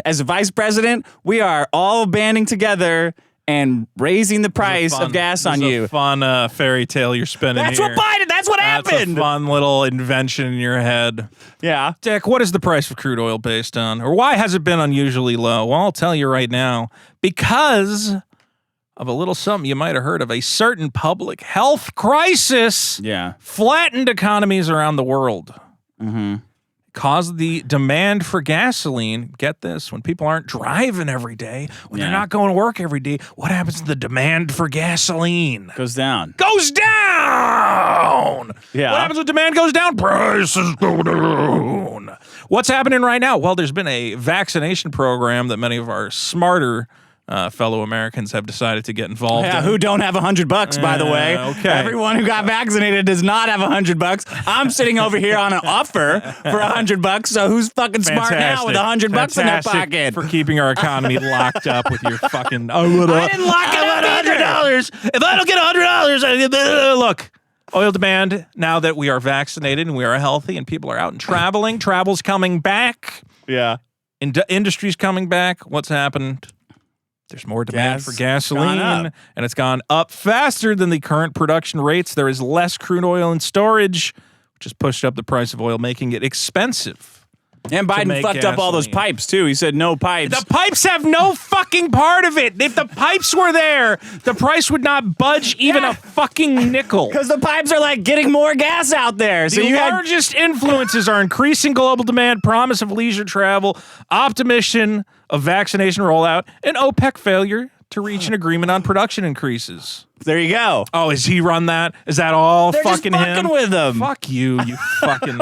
as a vice president. We are all banding together and raising the price of gas on you. This is a fun fairy tale you're spinning That's here. what Biden. That's what happened. That's a fun little invention in your head. Yeah. Dick, what is the price of crude oil based on? Or why has it been unusually low? Well, I'll tell you right now. Because of a little something you might have heard of. A certain public health crisis flattened economies around the world. Mm-hmm. Caused the demand for gasoline. Get this, when people aren't driving every day, when they're not going to work every day, what happens to the demand for gasoline? Goes down. Goes down! Yeah. What happens when demand goes down? Prices go down. What's happening right now? Well, there's been a vaccination program that many of our smarter fellow Americans have decided to get involved in. Who don't have $100, by the way. Okay. Everyone who got vaccinated does not have $100. I'm sitting over here on an offer for $100. So who's fucking smart now with $100 in their pocket? For keeping our economy locked up with your fucking. I didn't lock it up either. $100. If I don't get $100, look. Oil demand, now that we are vaccinated and we are healthy and people are out and traveling, travel's coming back. Yeah. Industry's coming back. What's happened? There's more demand for gasoline, and it's gone up faster than the current production rates. There is less crude oil in storage, which has pushed up the price of oil, making it expensive. And Biden fucked up all those pipes, too. He said no pipes. The pipes have no fucking part of it. If the pipes were there, the price would not budge even a fucking nickel. Because the pipes are like getting more gas out there. So the largest influences are increasing global demand, promise of leisure travel, optimism of vaccination rollout, and OPEC failure to reach an agreement on production increases. There you go. Oh, has he run that? Is that all They're fucking just fucking him? with him. Fuck you fucking.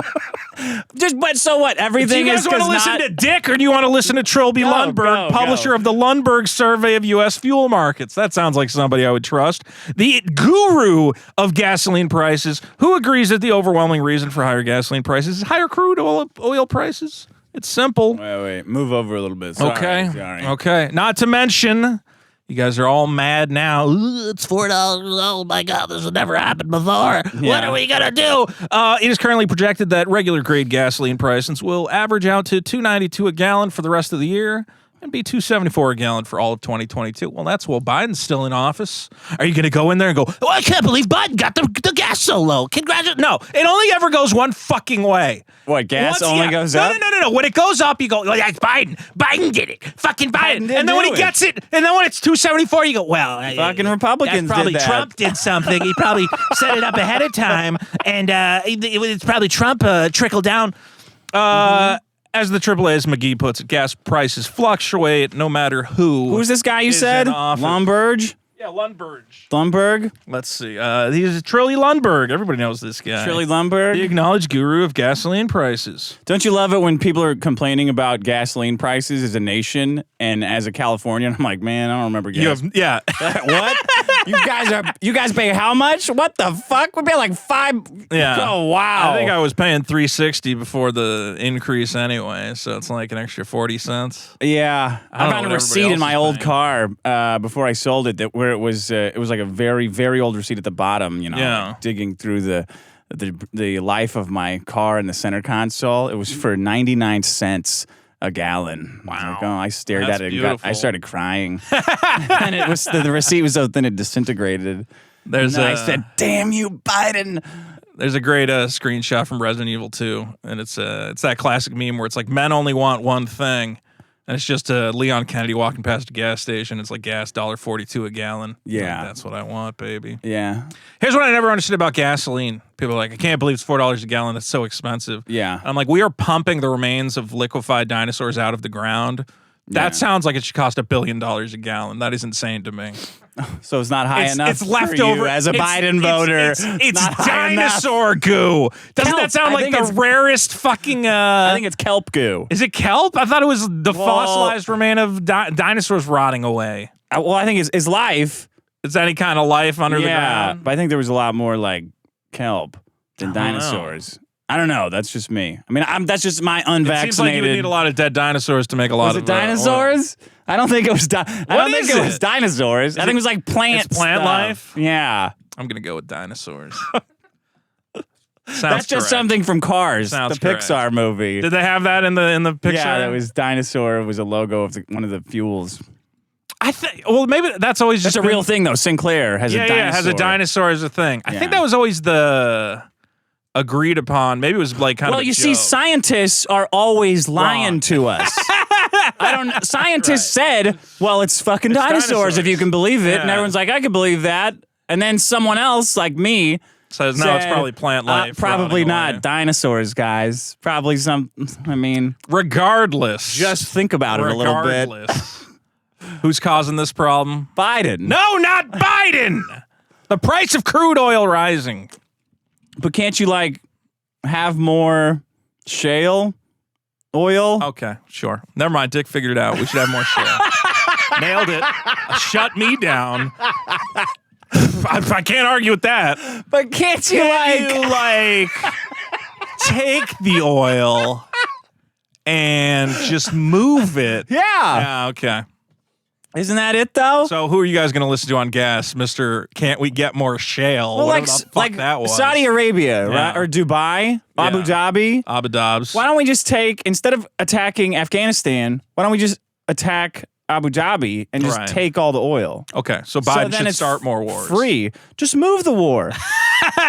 But so what? Everything is. Do you guys want to listen to Dick, or do you want to listen to Trilby Lundberg, publisher of the Lundberg Survey of U.S. Fuel Markets? That sounds like somebody I would trust. The guru of gasoline prices, who agrees that the overwhelming reason for higher gasoline prices is higher crude oil prices. It's simple. Wait. Move over a little bit. Sorry. Sorry. Okay. Not to mention, you guys are all mad now. Ooh, it's $4. Oh my God, this has never happened before. Yeah. What are we gonna do? It is currently projected that regular grade gasoline prices will average out to $2.92 a gallon for the rest of the year and be $2.74 a gallon for all of 2022. Well, that's while Biden's still in office. Are you gonna go in there and go, oh, I can't believe Biden got the gas so low? Congratulations. No, it only ever goes one fucking way. What, gas only goes up? No. When it goes up, you go, like, Biden. Biden did it. Fucking Biden. And then when he gets it, and then when it's $2.74, you go, well. Fucking Republicans probably did that. Trump did something. He probably set it up ahead of time. And it's probably Trump trickled down. As the AAA's McGee puts it, gas prices fluctuate no matter who. Who's this guy you said? Lundberg? Yeah, Lundberg. Lundberg? Let's see. He's Trilly Lundberg. Everybody knows this guy. Trilly Lundberg? The acknowledged guru of gasoline prices. Don't you love it when people are complaining about gasoline prices as a nation, and as a Californian, I'm like, man, I don't remember gas. Yeah. What? You guys pay how much? What the fuck? We pay like $5. Yeah. Oh wow. I think I was paying $3.60 before the increase anyway, so it's like an extra 40 cents. Yeah. I found a receipt in my old car before I sold it where it was like a very, very old receipt at the bottom, like digging through the life of my car in the center console. It was for 99 cents a gallon. Wow. I stared That's at it beautiful. and I started crying. And it was the receipt was so thin it disintegrated. I said, damn you, Biden. There's a great screenshot from Resident Evil 2, and it's that classic meme where it's like men only want one thing. And it's just Leon Kennedy walking past a gas station. It's like gas $1.42 a gallon. Yeah. Like, that's what I want, baby. Yeah. Here's what I never understood about gasoline. People are like, I can't believe it's $4 a gallon. That's so expensive. Yeah. I'm like, we are pumping the remains of liquefied dinosaurs out of the ground. That sounds like it should cost $1 billion a gallon. That is insane to me. So it's not high enough. It's leftover for you as a Biden voter. It's dinosaur goo. Doesn't that sound like the rarest fucking? I think it's kelp goo. Is it kelp? I thought it was the fossilized remain of dinosaurs rotting away. Well, I think it's life. It's any kind of life under the ground. But I think there was a lot more like kelp than dinosaurs. I don't know. That's just me. I mean, that's just my unvaccinated. It seems like you would need a lot of dead dinosaurs to make a lot of. Was it dinosaurs? I don't think it was. I don't think it was dinosaurs. I think it was like plants. It's plant life. Yeah. I'm gonna go with dinosaurs. That's just something from Cars, the Pixar movie. Did they have that in the Pixar? Yeah, that was dinosaur. It was a logo of one of the fuels. I think. Well, maybe that's always just a real thing though. Sinclair has a dinosaur. Yeah, has a dinosaur as a thing. I think that was always the agreed upon. Maybe it was like kind of. Well, you see, scientists are always lying to us. Scientists said, well, it's fucking dinosaurs if you can believe it. And everyone's like, I can believe that. And then someone else like me says, no, it's probably plant life. Probably not dinosaurs, guys. Probably regardless. Just think about it a little bit. Who's causing this problem? Biden. No, not Biden. The price of crude oil rising. But can't you have more shale oil? Okay, sure. Never mind. Dick figured it out. We should have more shale. Nailed it. Shut me down. I can't argue with that. But can't you take the oil and just move it? Yeah. Okay. Isn't that it though? So who are you guys going to listen to on gas, Mr. Can't We Get More Shale? Well, Whatever the fuck that was. Saudi Arabia, right? Or Dubai, Abu Dhabi. Abu Dhabs. Why don't we just instead of attacking Afghanistan, why don't we just attack Abu Dhabi and just take all the oil? Okay, so Biden should start more wars. Free. Just move the war.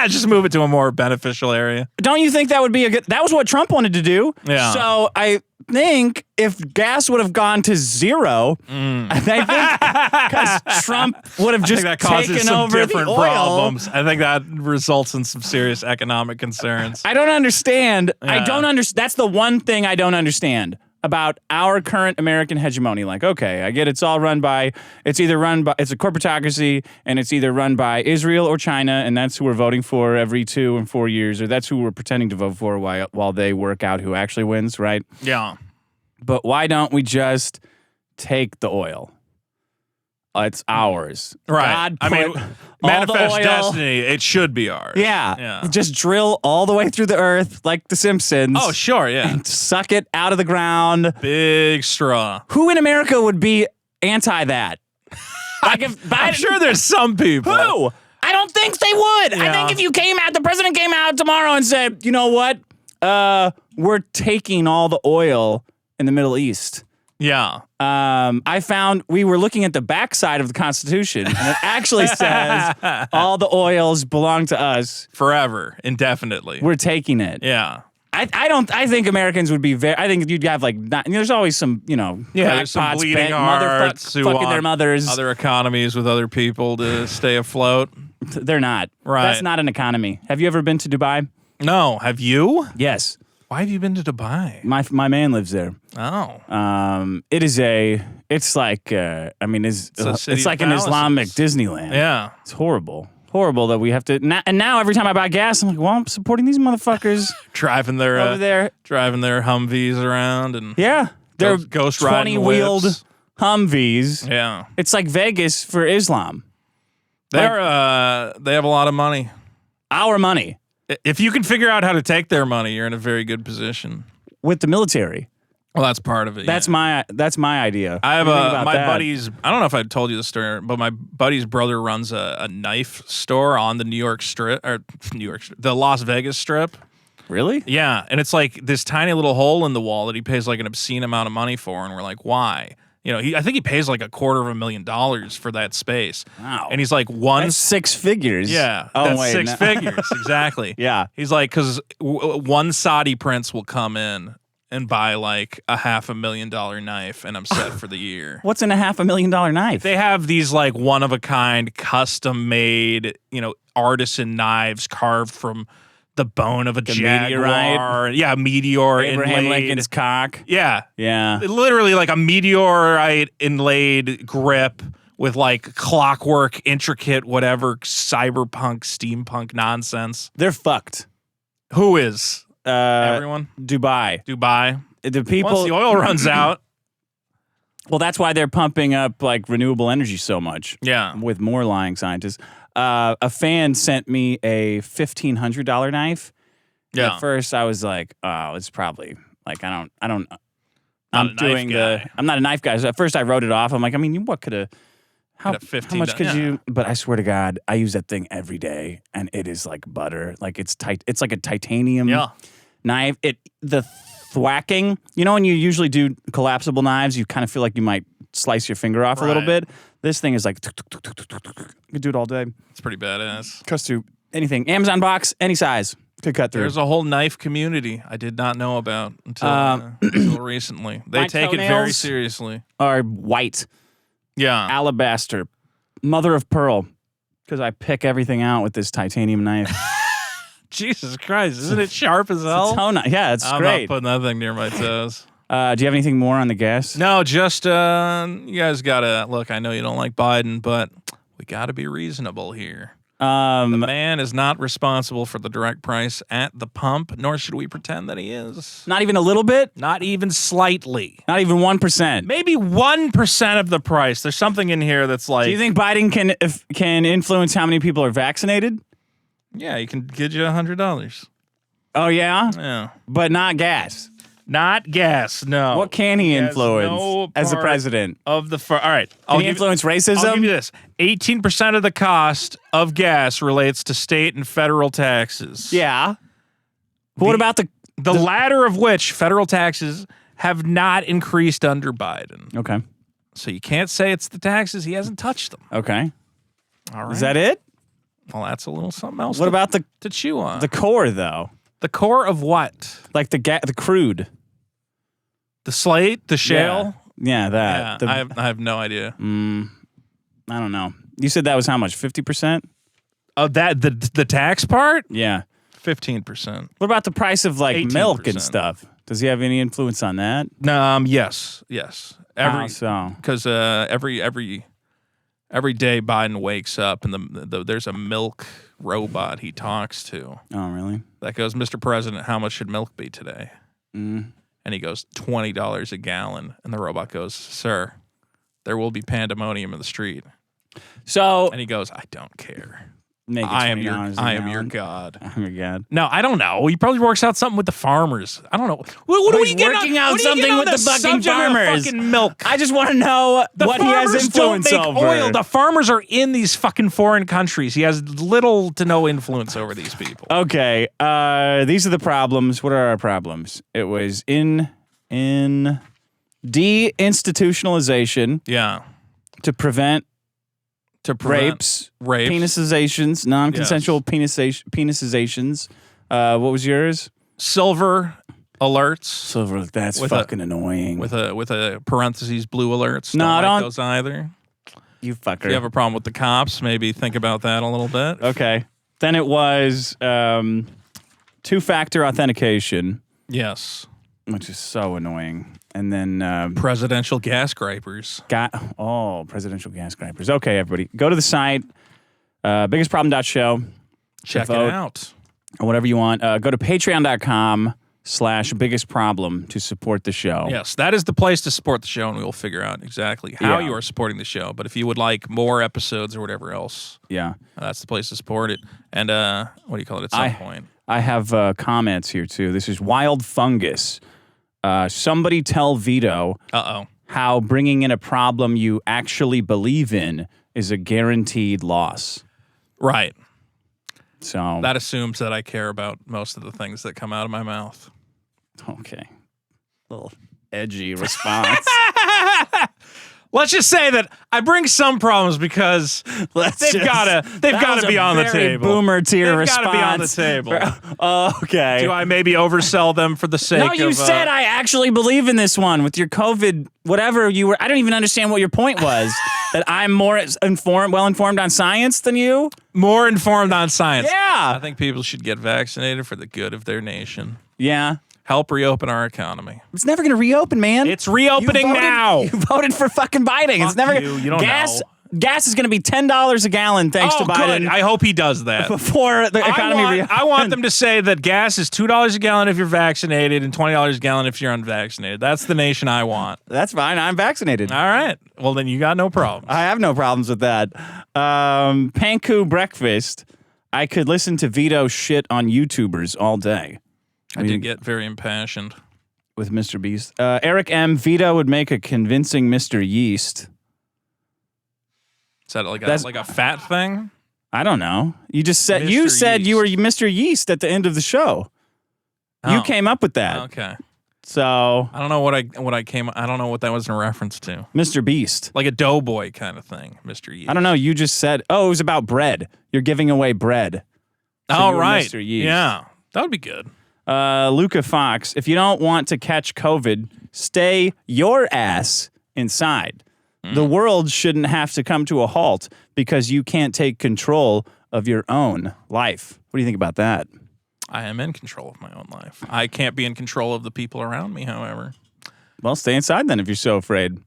Just move it to a more beneficial area. Don't you think that would be that was what Trump wanted to do. Yeah. So I think if gas would have gone to zero, I think because Trump would have just that causes taken some over different the oil. problems. I think that results in some serious economic concerns. I don't understand. Yeah. I don't understand. That's the one thing I don't understand about our current American hegemony. Like, okay, I get it's either run by, it's a corporatocracy, and it's either run by Israel or China, and that's who we're voting for every 2 and 4 years, or that's who we're pretending to vote for while they work out who actually wins, right? Yeah. But why don't we just take the oil? It's ours. Right. God manifest oil. destiny. It should be ours. Yeah. Just drill all the way through the earth like The Simpsons. Oh, sure, yeah. And suck it out of the ground. Big straw. Who in America would be anti that? Like if Biden, I'm sure there's some people. Who? I don't think they would. Yeah. I think if the president came out tomorrow and said, you know what? We're taking all the oil in the Middle East. Yeah. I found we were looking at the backside of the Constitution, and it actually says all the oils belong to us Forever, indefinitely. We're taking it. Yeah. I think Americans would be I think you'd have there's always some, there's some crackpots, bleeding hearts who fucking want their mothers. other economies with other people to stay afloat. They're not. Right. That's not an economy. Have you ever been to Dubai? No. Have you? Yes. Why have you been to Dubai? My man lives there. Oh. It's like it's like an Islamic Disneyland. Yeah. It's horrible. Horrible that we have to and now every time I buy gas, I'm like, well, I'm supporting these motherfuckers Driving their over there. driving their Humvees around and Yeah. They're ghost riding 20-wheeled whips. Humvees. Yeah. It's like Vegas for Islam. They have a lot of money. Our money If you can figure out how to take their money, you're in a very good position. with the military. Well, that's part of it. That's my idea. I have What do you think about my that? buddy's. I don't know if I told you the story, but my buddy's brother runs a knife store on the the Las Vegas Strip. Really? Yeah, and it's like this tiny little hole in the wall that he pays like an obscene amount of money for, and we're like, why? I think he pays like $250,000 for that space. Wow. And he's like, That's 6 figures. Yeah, Oh, that's wait, 6 no. figures exactly. Yeah. He's like, because one Saudi prince will come in and buy like a $500,000 knife, and I'm set for the year. What's in a $500,000 knife? They have these like one of a kind, custom made, artisan knives carved from the bone of a jaguar. meteorite? Yeah, meteor Abraham inlaid. Lincoln's cock. Yeah, Yeah. literally like a meteorite inlaid grip with like clockwork, intricate, whatever cyberpunk, steampunk nonsense. They're fucked. Who is Everyone? Dubai? The people. Once the oil runs out. Well, that's why they're pumping up like renewable energy so much. Yeah. With more lying scientists. A fan sent me a $1,500 knife. Yeah. At first, I was like, "Oh, it's probably like I don't." Not I'm a knife doing guy. I'm not a knife guy. So at first, I wrote it off. I'm like, I mean, what could have? How much could you? But I swear to God, I use that thing every day, and it is like butter. Like it's tight. It's like a titanium knife. The thwacking. When you usually do collapsible knives, you kind of feel like you might slice your finger off a little Right. bit. This thing is like, you could do it all day. It's pretty badass. Cuts through anything. Amazon box, any size, could cut through. There's a whole knife community I did not know about until recently. They my take it very toenails seriously. Are white, Yeah. alabaster, mother of pearl, because I pick everything out with this titanium knife. Jesus Christ, isn't it sharp as hell? Yeah, it's I'm great. not putting that thing near my toes. Do you have anything more on the gas? No, just you guys gotta look. I know you don't like Biden, but we gotta be reasonable here. The man is not responsible for the direct price at the pump, nor should we pretend that he is. Not even a little bit? Not even slightly. Not even 1%. Maybe 1% of the price. There's something in here that's like... Do you think Biden can influence how many people are vaccinated? Yeah, he can get you $100. Oh, yeah? Yeah. But not gas. Not gas, no. What can he influence no as the part president? Of the all right. Can he influence racism? I'll give you this. 18% of the cost of gas relates to state and federal taxes. Yeah. What about the latter of which, federal taxes, have not increased under Biden. Okay. So you can't say it's the taxes. He hasn't touched them. Okay. All right. Is that it? Well, that's a little something else What about to chew on. The core, though? The core of what? Like the crude. The slate? The shale? Yeah, that. Yeah, I have no idea. I don't know. You said that was how much? 50%? Oh, the tax part? Yeah. 15%. What about the price of like 18%. milk and stuff? Does he have any influence on that? Yes. How so? Because every day Biden wakes up and there's a milk robot he talks to. Oh, really? That goes, Mr. President, how much should milk be today? And he goes, $20 a gallon. And the robot goes, sir, there will be pandemonium in the street. So, and he goes, I don't care. Make it I am your $20 God. I'm your God. No, I don't know. He probably works out something with the farmers. I don't know. What are we working out something with the fucking farmers? Fucking milk. I just want to know what he has influence don't make over. Oil. The farmers are in these fucking foreign countries. He has little to no influence over these people. Okay. These are the problems. What are our problems? It was in deinstitutionalization. Yeah. To prevent rapes, penicizations, non-consensual penicizations. What was yours? Silver alerts. Silver. That's fucking annoying. With a parentheses blue alerts. No, don't like those either. You fucker. If you have a problem with the cops, maybe think about that a little bit. Okay. Then it was two-factor authentication. Yes. Which is so annoying. And then presidential gas gripers. Presidential gas gripers. Okay, everybody. Go to the site, biggestproblem.show. Check it out. Or whatever you want. Go to patreon.com/biggestproblem to support the show. Yes, that is the place to support the show, and we will figure out exactly how you are supporting the show. But if you would like more episodes or whatever else, that's the place to support it. And what do you call it at some point? I have comments here, too. This is Wild Fungus. Somebody tell Vito how bringing in a problem you actually believe in is a guaranteed loss. Right. So that assumes that I care about most of the things that come out of my mouth. Okay. Little edgy response. Let's just say that I bring some problems because they've got to be on the table. Boomer tier response. They've got to be on the table. Okay. Do I maybe oversell them for the sake of... No, you said I actually believe in this one with your COVID, whatever you were. I don't even understand what your point was. That I'm more well-informed on science than you? More informed on science. Yeah. I think people should get vaccinated for the good of their nation. Yeah. Help reopen our economy. It's never going to reopen, man. It's reopening now. You voted for fucking Biden. Fuck it's never you don't know. Gas is going to be $10 a gallon thanks to Biden. Good. I hope he does that. Before the economy I want them to say that gas is $2 a gallon if you're vaccinated and $20 a gallon if you're unvaccinated. That's the nation I want. That's fine. I'm vaccinated. All right. Well, then you got no problems. I have no problems with that. Panku breakfast. I could listen to Vito shit on YouTubers all day. I did get very impassioned. With Mr. Beast. Eric M. Vito would make a convincing Mr. Yeast. Is that like a fat thing? I don't know. You just said you were Mr. Yeast at the end of the show. Oh. You came up with that. Okay. So I don't know I don't know what that was in reference to. Mr. Beast. Like a doughboy kind of thing, Mr. Yeast. I don't know. You just said, it was about bread. You're giving away bread. So right. Mr. Yeast. Yeah. That would be good. Luca Fox, if you don't want to catch COVID, stay your ass inside. The world shouldn't have to come to a halt because you can't take control of your own life. What do you think about that? I am in control of my own life. I can't be in control of the people around me, however. Well, stay inside then if you're so afraid.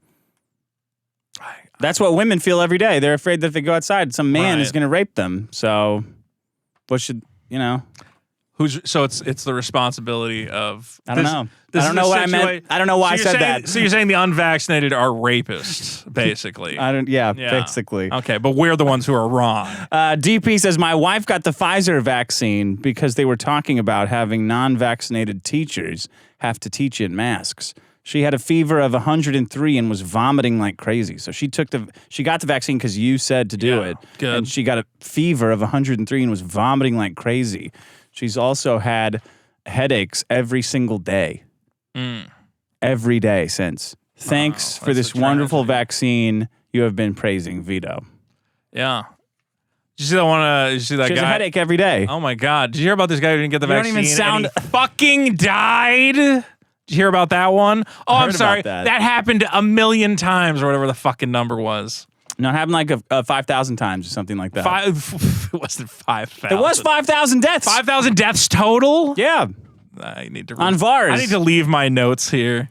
That's what women feel every day. They're afraid that if they go outside, some man is Right. going to rape them. So, what should So it's the responsibility of. I don't know. This I don't is know a what I meant. I don't know why I said that. So you're saying the unvaccinated are rapists, basically. Yeah, Yeah. basically. Okay, but we're the ones who are wrong. DP says, my wife got the Pfizer vaccine because they were talking about having non-vaccinated teachers have to teach in masks. She had a fever of 103 and was vomiting like crazy. So she got the vaccine because you said to do it. Good. And she got a fever of 103 and was vomiting like crazy. She's also had headaches every single day. Every day since. Thanks for this wonderful vaccine you have been praising, Vito. Yeah. Did you see that one? Did you see that She guy? has a headache every day. Oh my God! Did you hear about this guy who didn't get the You don't vaccine? even sound- and he fucking died. Did you hear about that one? Oh, I'm heard sorry. about that. Happened a million times, or whatever the fucking number was. No, it happened like 5,000 times or something like that. It wasn't 5,000. It was 5,000 deaths. 5,000 deaths total. Yeah. I need to On VARs. I need to leave my notes here.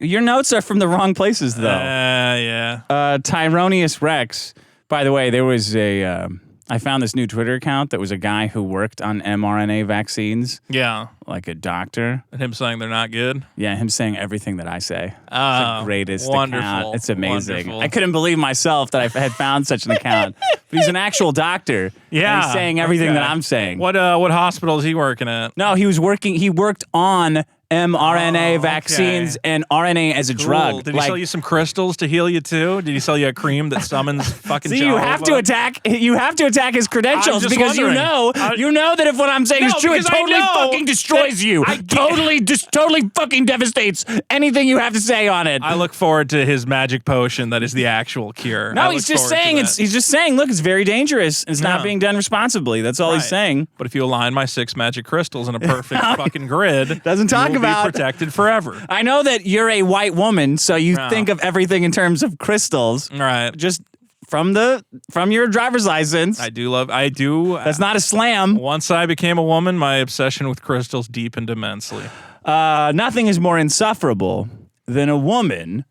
Your notes are from the wrong places, though. Yeah. Tyronius Rex. By the way, there was I found this new Twitter account that was a guy who worked on mRNA vaccines, Yeah. like a doctor. And him saying they're not good. Yeah, him saying everything that I say. It's Oh, the greatest wonderful. account. It's amazing. Wonderful. I couldn't believe myself that I had found such an account. But he's an actual doctor. Yeah. And he's saying everything Okay. that I'm saying. What hospital is he working at? No, he worked on mRNA vaccines and RNA as a drug. Did he sell you some crystals to heal you too? Did he sell you a cream that summons fucking See, you have to attack his credentials just because wondering. you know that if what I'm saying is true, it because I totally know fucking destroys you. I get- Totally fucking devastates anything you have to say on it. I look forward to his magic potion that is the actual cure. No, he's just saying look, it's very dangerous. It's not No. being done responsibly. That's all he's Right. saying. But if you align my 6 magic crystals in a perfect fucking grid, Doesn't talk you will about- be protected forever. I know that you're a white woman, so you No. think of everything in terms of crystals. All right. Just from your driver's license. I do. That's not a slam. Once I became a woman, my obsession with crystals deepened immensely. Nothing is more insufferable than a woman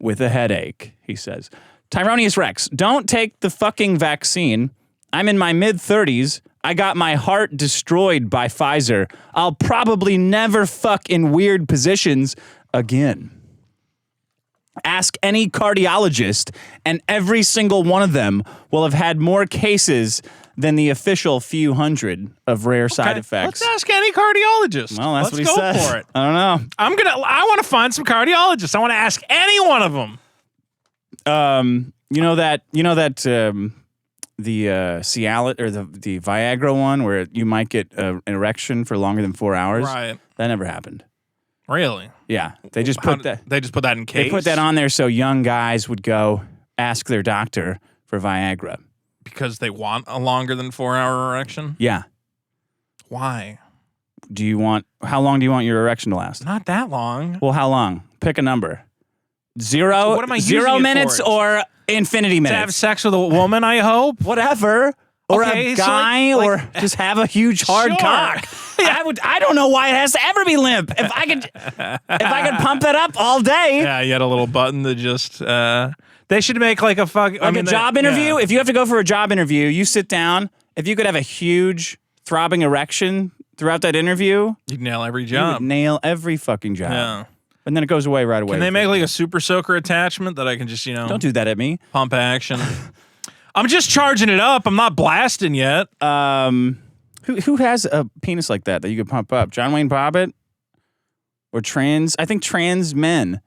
with a headache, he says. Tyronius Rex, don't take the fucking vaccine. I'm in my mid-30s. I got my heart destroyed by Pfizer. I'll probably never fuck in weird positions again. Ask any cardiologist, and every single one of them will have had more cases than the official few hundred of rare side effects. Let's ask any cardiologist. Well, that's Let's what he go says. for it. I don't know. I want to find some cardiologists. I want to ask any one of them. The Cialis or the Viagra one where you might get an erection for longer than 4 hours. Right. That never happened. Really? Yeah, they just put that. They just put that in case. They put that on there so young guys would go ask their doctor for Viagra. because they want a longer than 4-hour erection. Yeah. Why? How long do you want your erection to last? Not that long. Well, how long? Pick a number. Zero. What am I using 0 it minutes for? or infinity To have minutes. sex with a woman, I hope. Whatever. Or Okay, a so guy, like- or just have a huge hard Sure. cock. I don't know why it has to ever be limp. If I could pump that up all day, Yeah, you had a little button that just. They should make like a fuck. like a job interview. If you have to go for a job interview, you sit down. If you could have a huge throbbing erection throughout that interview, you nail every you would job. nail every fucking job. Yeah. And then it goes away right away. Can they make like a super soaker attachment that I can just Don't do that at me. pump action? I'm just charging it up. I'm not blasting yet. Who has a penis like that you could pump up? John Wayne Bobbitt? Or trans? I think trans men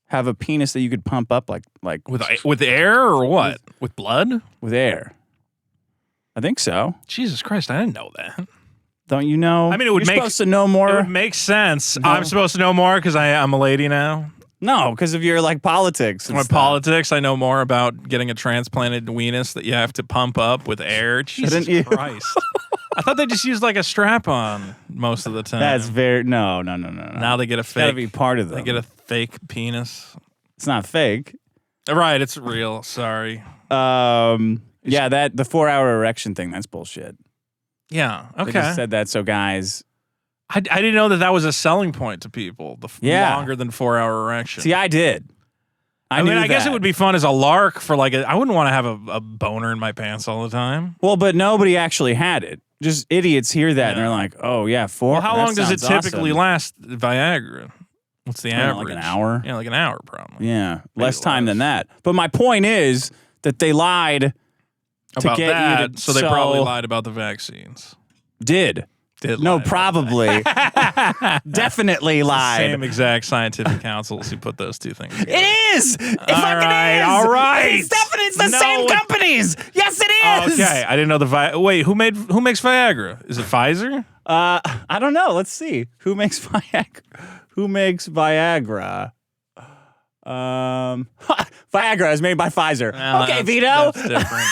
have a penis that you could pump up like With air or what? With blood? with air. I think so. Jesus Christ, I didn't know that. Don't you know? I mean, it would You're make- supposed to know It more. would make sense. No. I'm supposed to know more because I'm a lady now. No, because of your like politics. And With stuff. politics, I know more about getting a transplanted weenus that you have to pump up with air. Jesus Shouldn't you? Christ. I thought they just used like a strap on most of the time. That's very no. Now they get a It's gotta fake. be part of them. They get a fake penis. It's not fake. Right, it's real. Sorry. Yeah, the 4-hour erection thing. That's bullshit. Yeah. They Okay. just said that so guys. I didn't know that was a selling point to people. The Yeah. longer than 4-hour erection. See, I did. I mean, I guess it would be fun as a lark for like I wouldn't want to have a boner in my pants all the time. Well, but nobody actually had it. Just idiots hear that and they're like, "Oh yeah, 4." Well, how long does it typically awesome. last? Viagra. What's the average? Like an hour. Yeah, like an hour probably. Yeah, less time than that. But my point is that they lied about to get that, you to, so they probably lied about the vaccines. Did no, lie probably. Definitely lied. Same exact scientific councils who put those two things together. It is. It fucking is. All right. It's definitely the same companies. Yes, it is. Okay, I didn't know the Wait, who makes Viagra? Is it Pfizer? I don't know. Let's see. Who makes Viagra? Who makes Viagra? Viagra is made by Pfizer. Well, okay, Vito. That's different.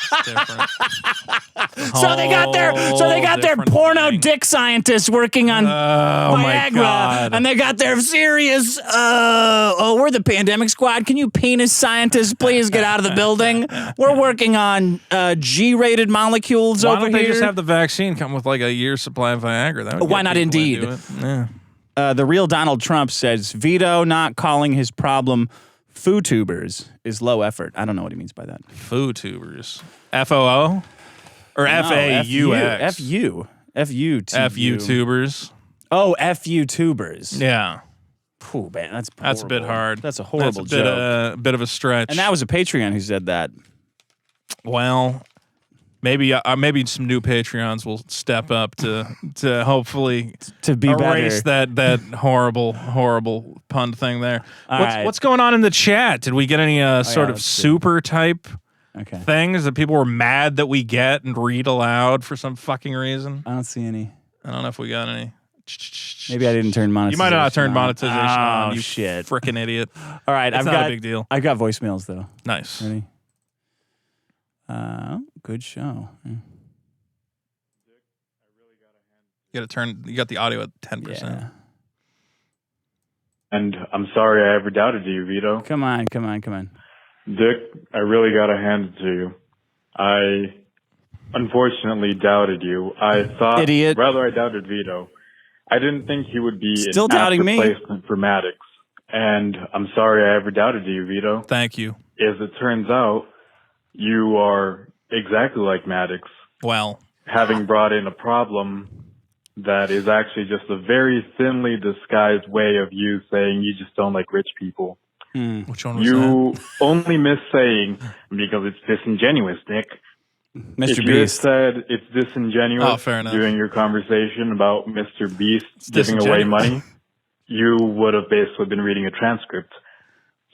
That's different. So they got their porno dick scientists working on Viagra, and they got their serious. We're the pandemic squad. Can you penis scientists please get out of the building? We're working on G-rated molecules over here. Why don't they just have the vaccine come with like a year's supply of Viagra? That would Why not? Indeed. Yeah. The real Donald Trump says Vito not calling his problem foo tubers is low effort. I don't know what he means by that. Foo tubers. FOO? Or FAUX? FU tubers. Oh, FU tubers. Yeah. Ooh, man, that's a bit hard. That's a horrible joke. A bit of a stretch. And that was a Patreon who said that. Well, maybe some new Patreons will step up to hopefully to be erase better. that horrible pun thing there. Right. What's going on in the chat? Did we get any sort of super type things that people were mad that we get and read aloud for some fucking reason? I don't see any. I don't know if we got any. Maybe I didn't turn monetization. You might not have turned monetization on. You shit. Frickin' idiot. All right, It's not a big deal. I've got voicemails though. Nice. Ready? Good show. You got the audio at 10%. Yeah. And I'm sorry I ever doubted you, Vito. Come on. Dick, I really gotta hand it to you. I unfortunately doubted you. I thought, Idiot. Rather, I doubted Vito. I didn't think he would be Still an doubting apt me. replacement for Maddox. And I'm sorry I ever doubted you, Vito. Thank you. As it turns out, you are exactly like Maddox. Well, having brought in a problem that is actually just a very thinly disguised way of you saying you just don't like rich people. Which one was you only miss saying because it's disingenuous, Nick. Mr. If Beast. you had said it's disingenuous fair enough. during your conversation about Mr. Beast giving away money, you would have basically been reading a transcript.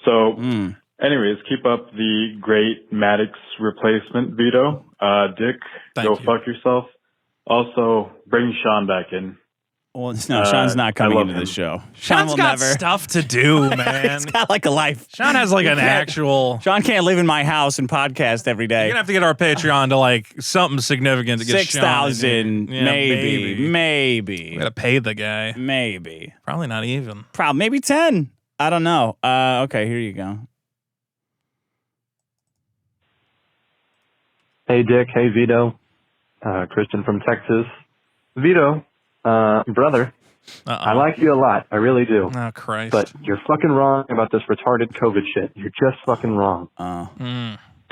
So, anyways, keep up the great Maddox replacement, Vito. Dick, go fuck yourself. Also, bring Sean back in. Well, no, Sean's not coming into the show. Sean's got stuff to do, man. He's got like a life. Sean has like an actual. Sean can't live in my house and podcast every day. You're gonna have to get our Patreon to like something significant to get 6,000, Sean. maybe. We gotta pay the guy. Maybe. Probably not even. Probably maybe 10. I don't know. Okay, here you go. Hey, Dick. Hey, Vito. Christian from Texas. Vito, brother, I like you a lot. I really do. Oh, Christ. But you're fucking wrong about this retarded COVID shit. You're just fucking wrong.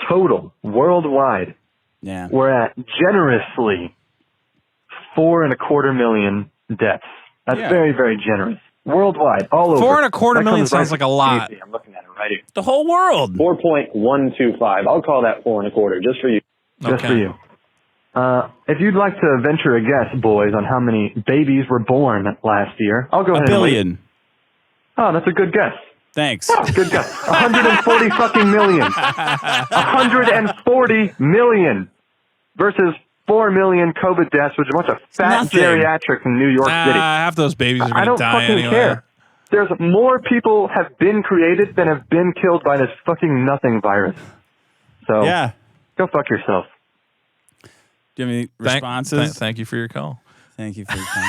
Total, worldwide, we're at generously 4.25 million deaths. That's very, very generous. Worldwide, all over. 4.25 million sounds like a lot. I'm looking at it right here. The whole world. 4.125. I'll call that 4.25 just for you. Just for you. If you'd like to venture a guess, boys, on how many babies were born last year, I'll go ahead. 1 billion. And oh, that's a good guess. Thanks. Oh, good guess. 140 fucking million. 140 million versus 4 million COVID deaths, which is a bunch of fat geriatrics in New York City. Half those babies are I going don't to die fucking anyway. care. There's more people have been created than have been killed by this fucking nothing virus. So go fuck yourself. Do you have any responses? Thank you for your call. Thank you for your call.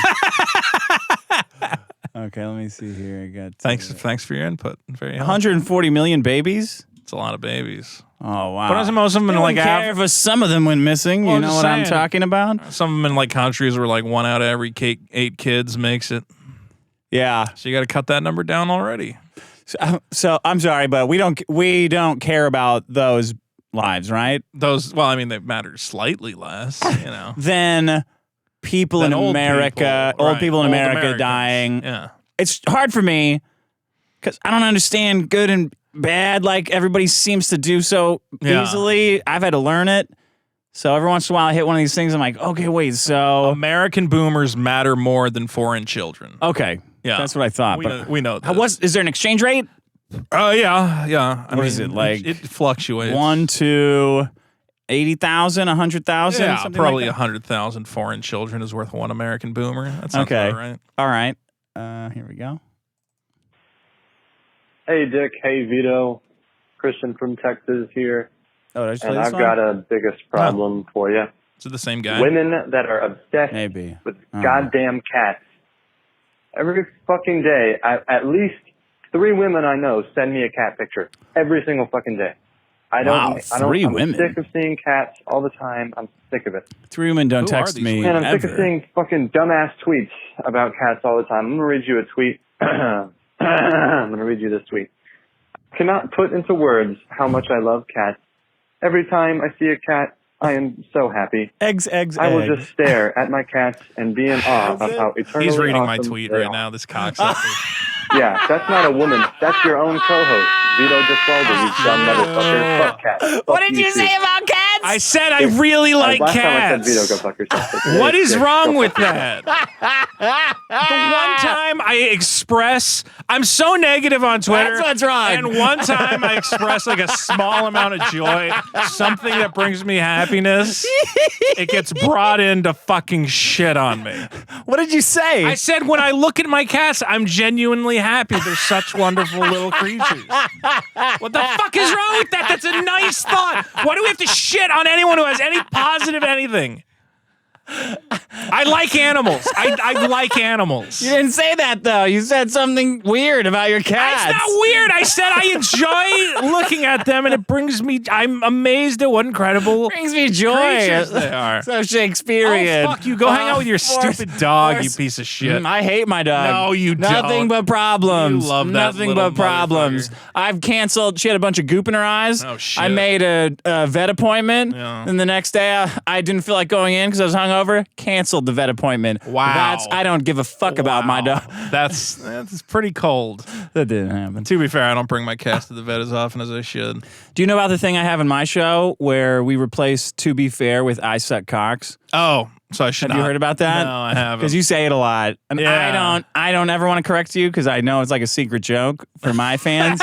Okay, let me see here. I got thanks for your input. Very helpful. 140 million babies. It's a lot of babies. Oh wow! But most of them in like care if some of them went missing. Well, you know what I'm talking about? Some of them in like countries where like 1 out of every 8 kids makes it. Yeah. So you got to cut that number down already. So I'm sorry, but we don't care about those lives, right? Well, I mean, they matter slightly less, than people in America, old people in America Americans. dying. Yeah. It's hard for me because I don't understand good and bad like everybody seems to do so easily. I've had to learn it. So every once in a while I hit one of these things, I'm like, okay, wait, so... American boomers matter more than foreign children. Okay. Yeah. That's what I thought. We know that. Is there an exchange rate? Yeah. What is it, like... It fluctuates. 1 to 80,000, 100,000? Yeah, probably like 100,000 foreign children is worth one American boomer. That sounds about right. All right. Here we go. Hey, Dick. Hey, Vito. Christian from Texas here. Oh, did I just play and this I've got a biggest problem for you. Is it the same guy? Women that are obsessed with goddamn cats. Every fucking day, at least 3 women I know send me a cat picture. Every single fucking day. I'm sick of seeing cats all the time. I'm sick of it. 3 women don't text me And I'm sick of seeing fucking dumbass tweets about cats all the time. I'm going to read you a tweet. I'm going to read you this tweet. I cannot put into words how much I love cats. Every time I see a cat, I am so happy. Eggs. I will just stare at my cats and be in awe of how eternally He's reading awesome my tweet right now, this cocksucker. Yeah, that's not a woman. That's your own co-host, Vito Links, you dumb motherfucker. Fuck cats. What did you say about cats? I said I really like last cats. Time I said Vito, go fuck yourself. What is wrong with that? The one time I express, I'm so negative on Twitter. That's what's wrong. And one time I express like a small amount of joy, something that brings me happiness, it gets brought in to fucking shit on me. What did you say? I said when I look at my cats, I'm genuinely happy. They're such wonderful little creatures. What the fuck is wrong with that? That's a nice thought. Why do we have to shit on anyone who has any positive anything? I like animals. I like animals. You didn't say that, though. You said something weird about your cats. It's not weird. I said I enjoy looking at them, and it brings me... I'm amazed at what incredible brings me joy. Creatures they are. So Shakespearean. Oh, fuck you. Go hang out with your stupid dog, you piece of shit. I hate my dog. No, you don't. Nothing but problems. You love that Nothing but problems. I've canceled... She had a bunch of goop in her eyes. Oh, shit. I made a vet appointment. Yeah. And the next day, I didn't feel like going in because I was hungover. Canceled the vet appointment. Wow. I don't give a fuck about my dog. That's pretty cold. That didn't happen. To be fair, I don't bring my cats to the vet as often as I should. Do you know about the thing I have in my show where we replace "to be fair" with "I suck cocks"? Oh, so I should. Have you heard about that? No, I haven't. Because you say it a lot, and Yeah. I don't ever want to correct you because I know it's like a secret joke for my fans.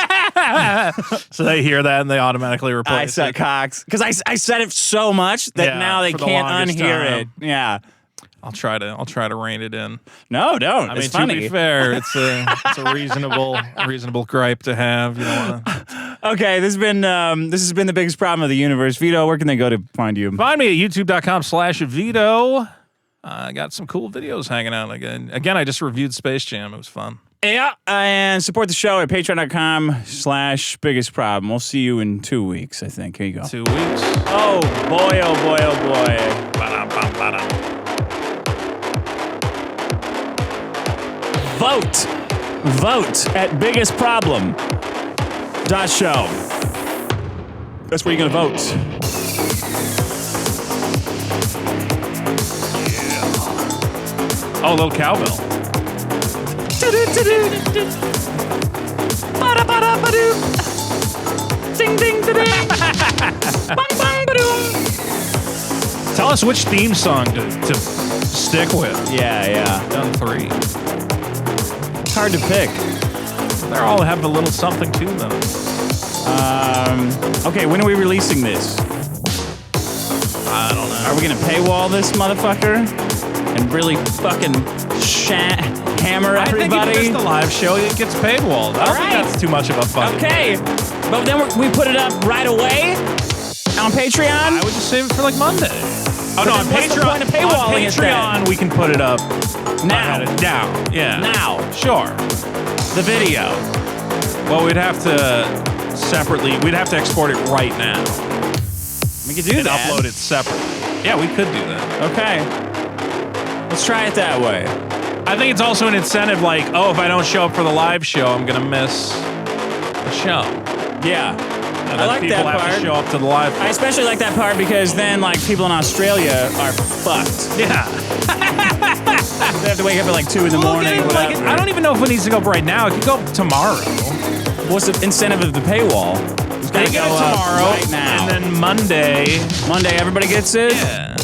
So they hear that and they automatically replace I suck cocks because I said it so much that now they for the can't longest unhear time. it. Yeah. I'll try to rein it in. No, don't. I mean, it's funny. to be fair, it's a reasonable gripe to have. You know. Okay, this has been the biggest problem of the universe. Vito, where can they go to find you? Find me at youtube.com/Vito. I got some cool videos hanging out again. I just reviewed Space Jam. It was fun. Yeah, and support the show at patreon.com/biggest problem. We'll see you in 2 weeks, I think. Here you go. 2 weeks. Oh, boy, oh, boy, oh, boy. Ba-dum-bum-ba-dum. Vote at biggestproblem.show. That's where you're going to vote. Oh, little cowbell. Ding, ding, ding. Tell us which theme song to stick with. Yeah. Done 3. It's hard to pick. They all have a little something to them. Okay, when are we releasing this? I don't know. Are we going to paywall this motherfucker? And really fucking hammer everybody? I think if it's the live show, it gets paywalled. I don't think that's too much of a fucking Okay, but then we put it up right away on Patreon? I would just save it for like Monday. Oh, no, on what's the Patreon. point of paywalling on it then? Patreon, we can put it up Now. Yeah. Now. Sure. The video. Well, we'd have to export it right now. We could do and that. upload it separately. Yeah, we could do that. Okay. Let's try it that way. I think it's also an incentive like, oh, if I don't show up for the live show, I'm going to miss the show. Yeah. I like people that have part. to show up to the live. I especially like that part because then, like, people in Australia are fucked. Yeah. They have to wake up at like 2 in the morning. Or like, I don't even know if it needs to go up right now. It could go up tomorrow. What's the incentive of the paywall? They get it tomorrow, right now. and then Monday, everybody gets it? Yeah.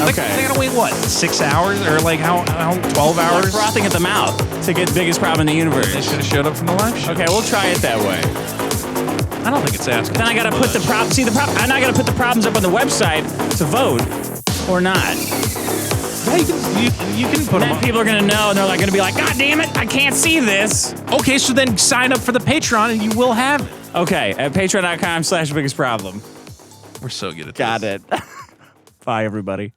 Okay. They gotta wait, what, 6 hours? Or like how 12 hours? Frothing at the mouth to get biggest problem in the universe. They should have showed up from the live show. Okay, we'll try it that way. I don't think it's asking. Then I gotta put the and I gotta put the problems up on the website to vote or not. Yeah, you can put them And then up. people are gonna know, and they're like gonna be like, God damn it, I can't see this. Okay, so then sign up for the Patreon and you will have it. Okay, at patreon.com/biggest problem. We're so good at this. Got it. Bye, everybody.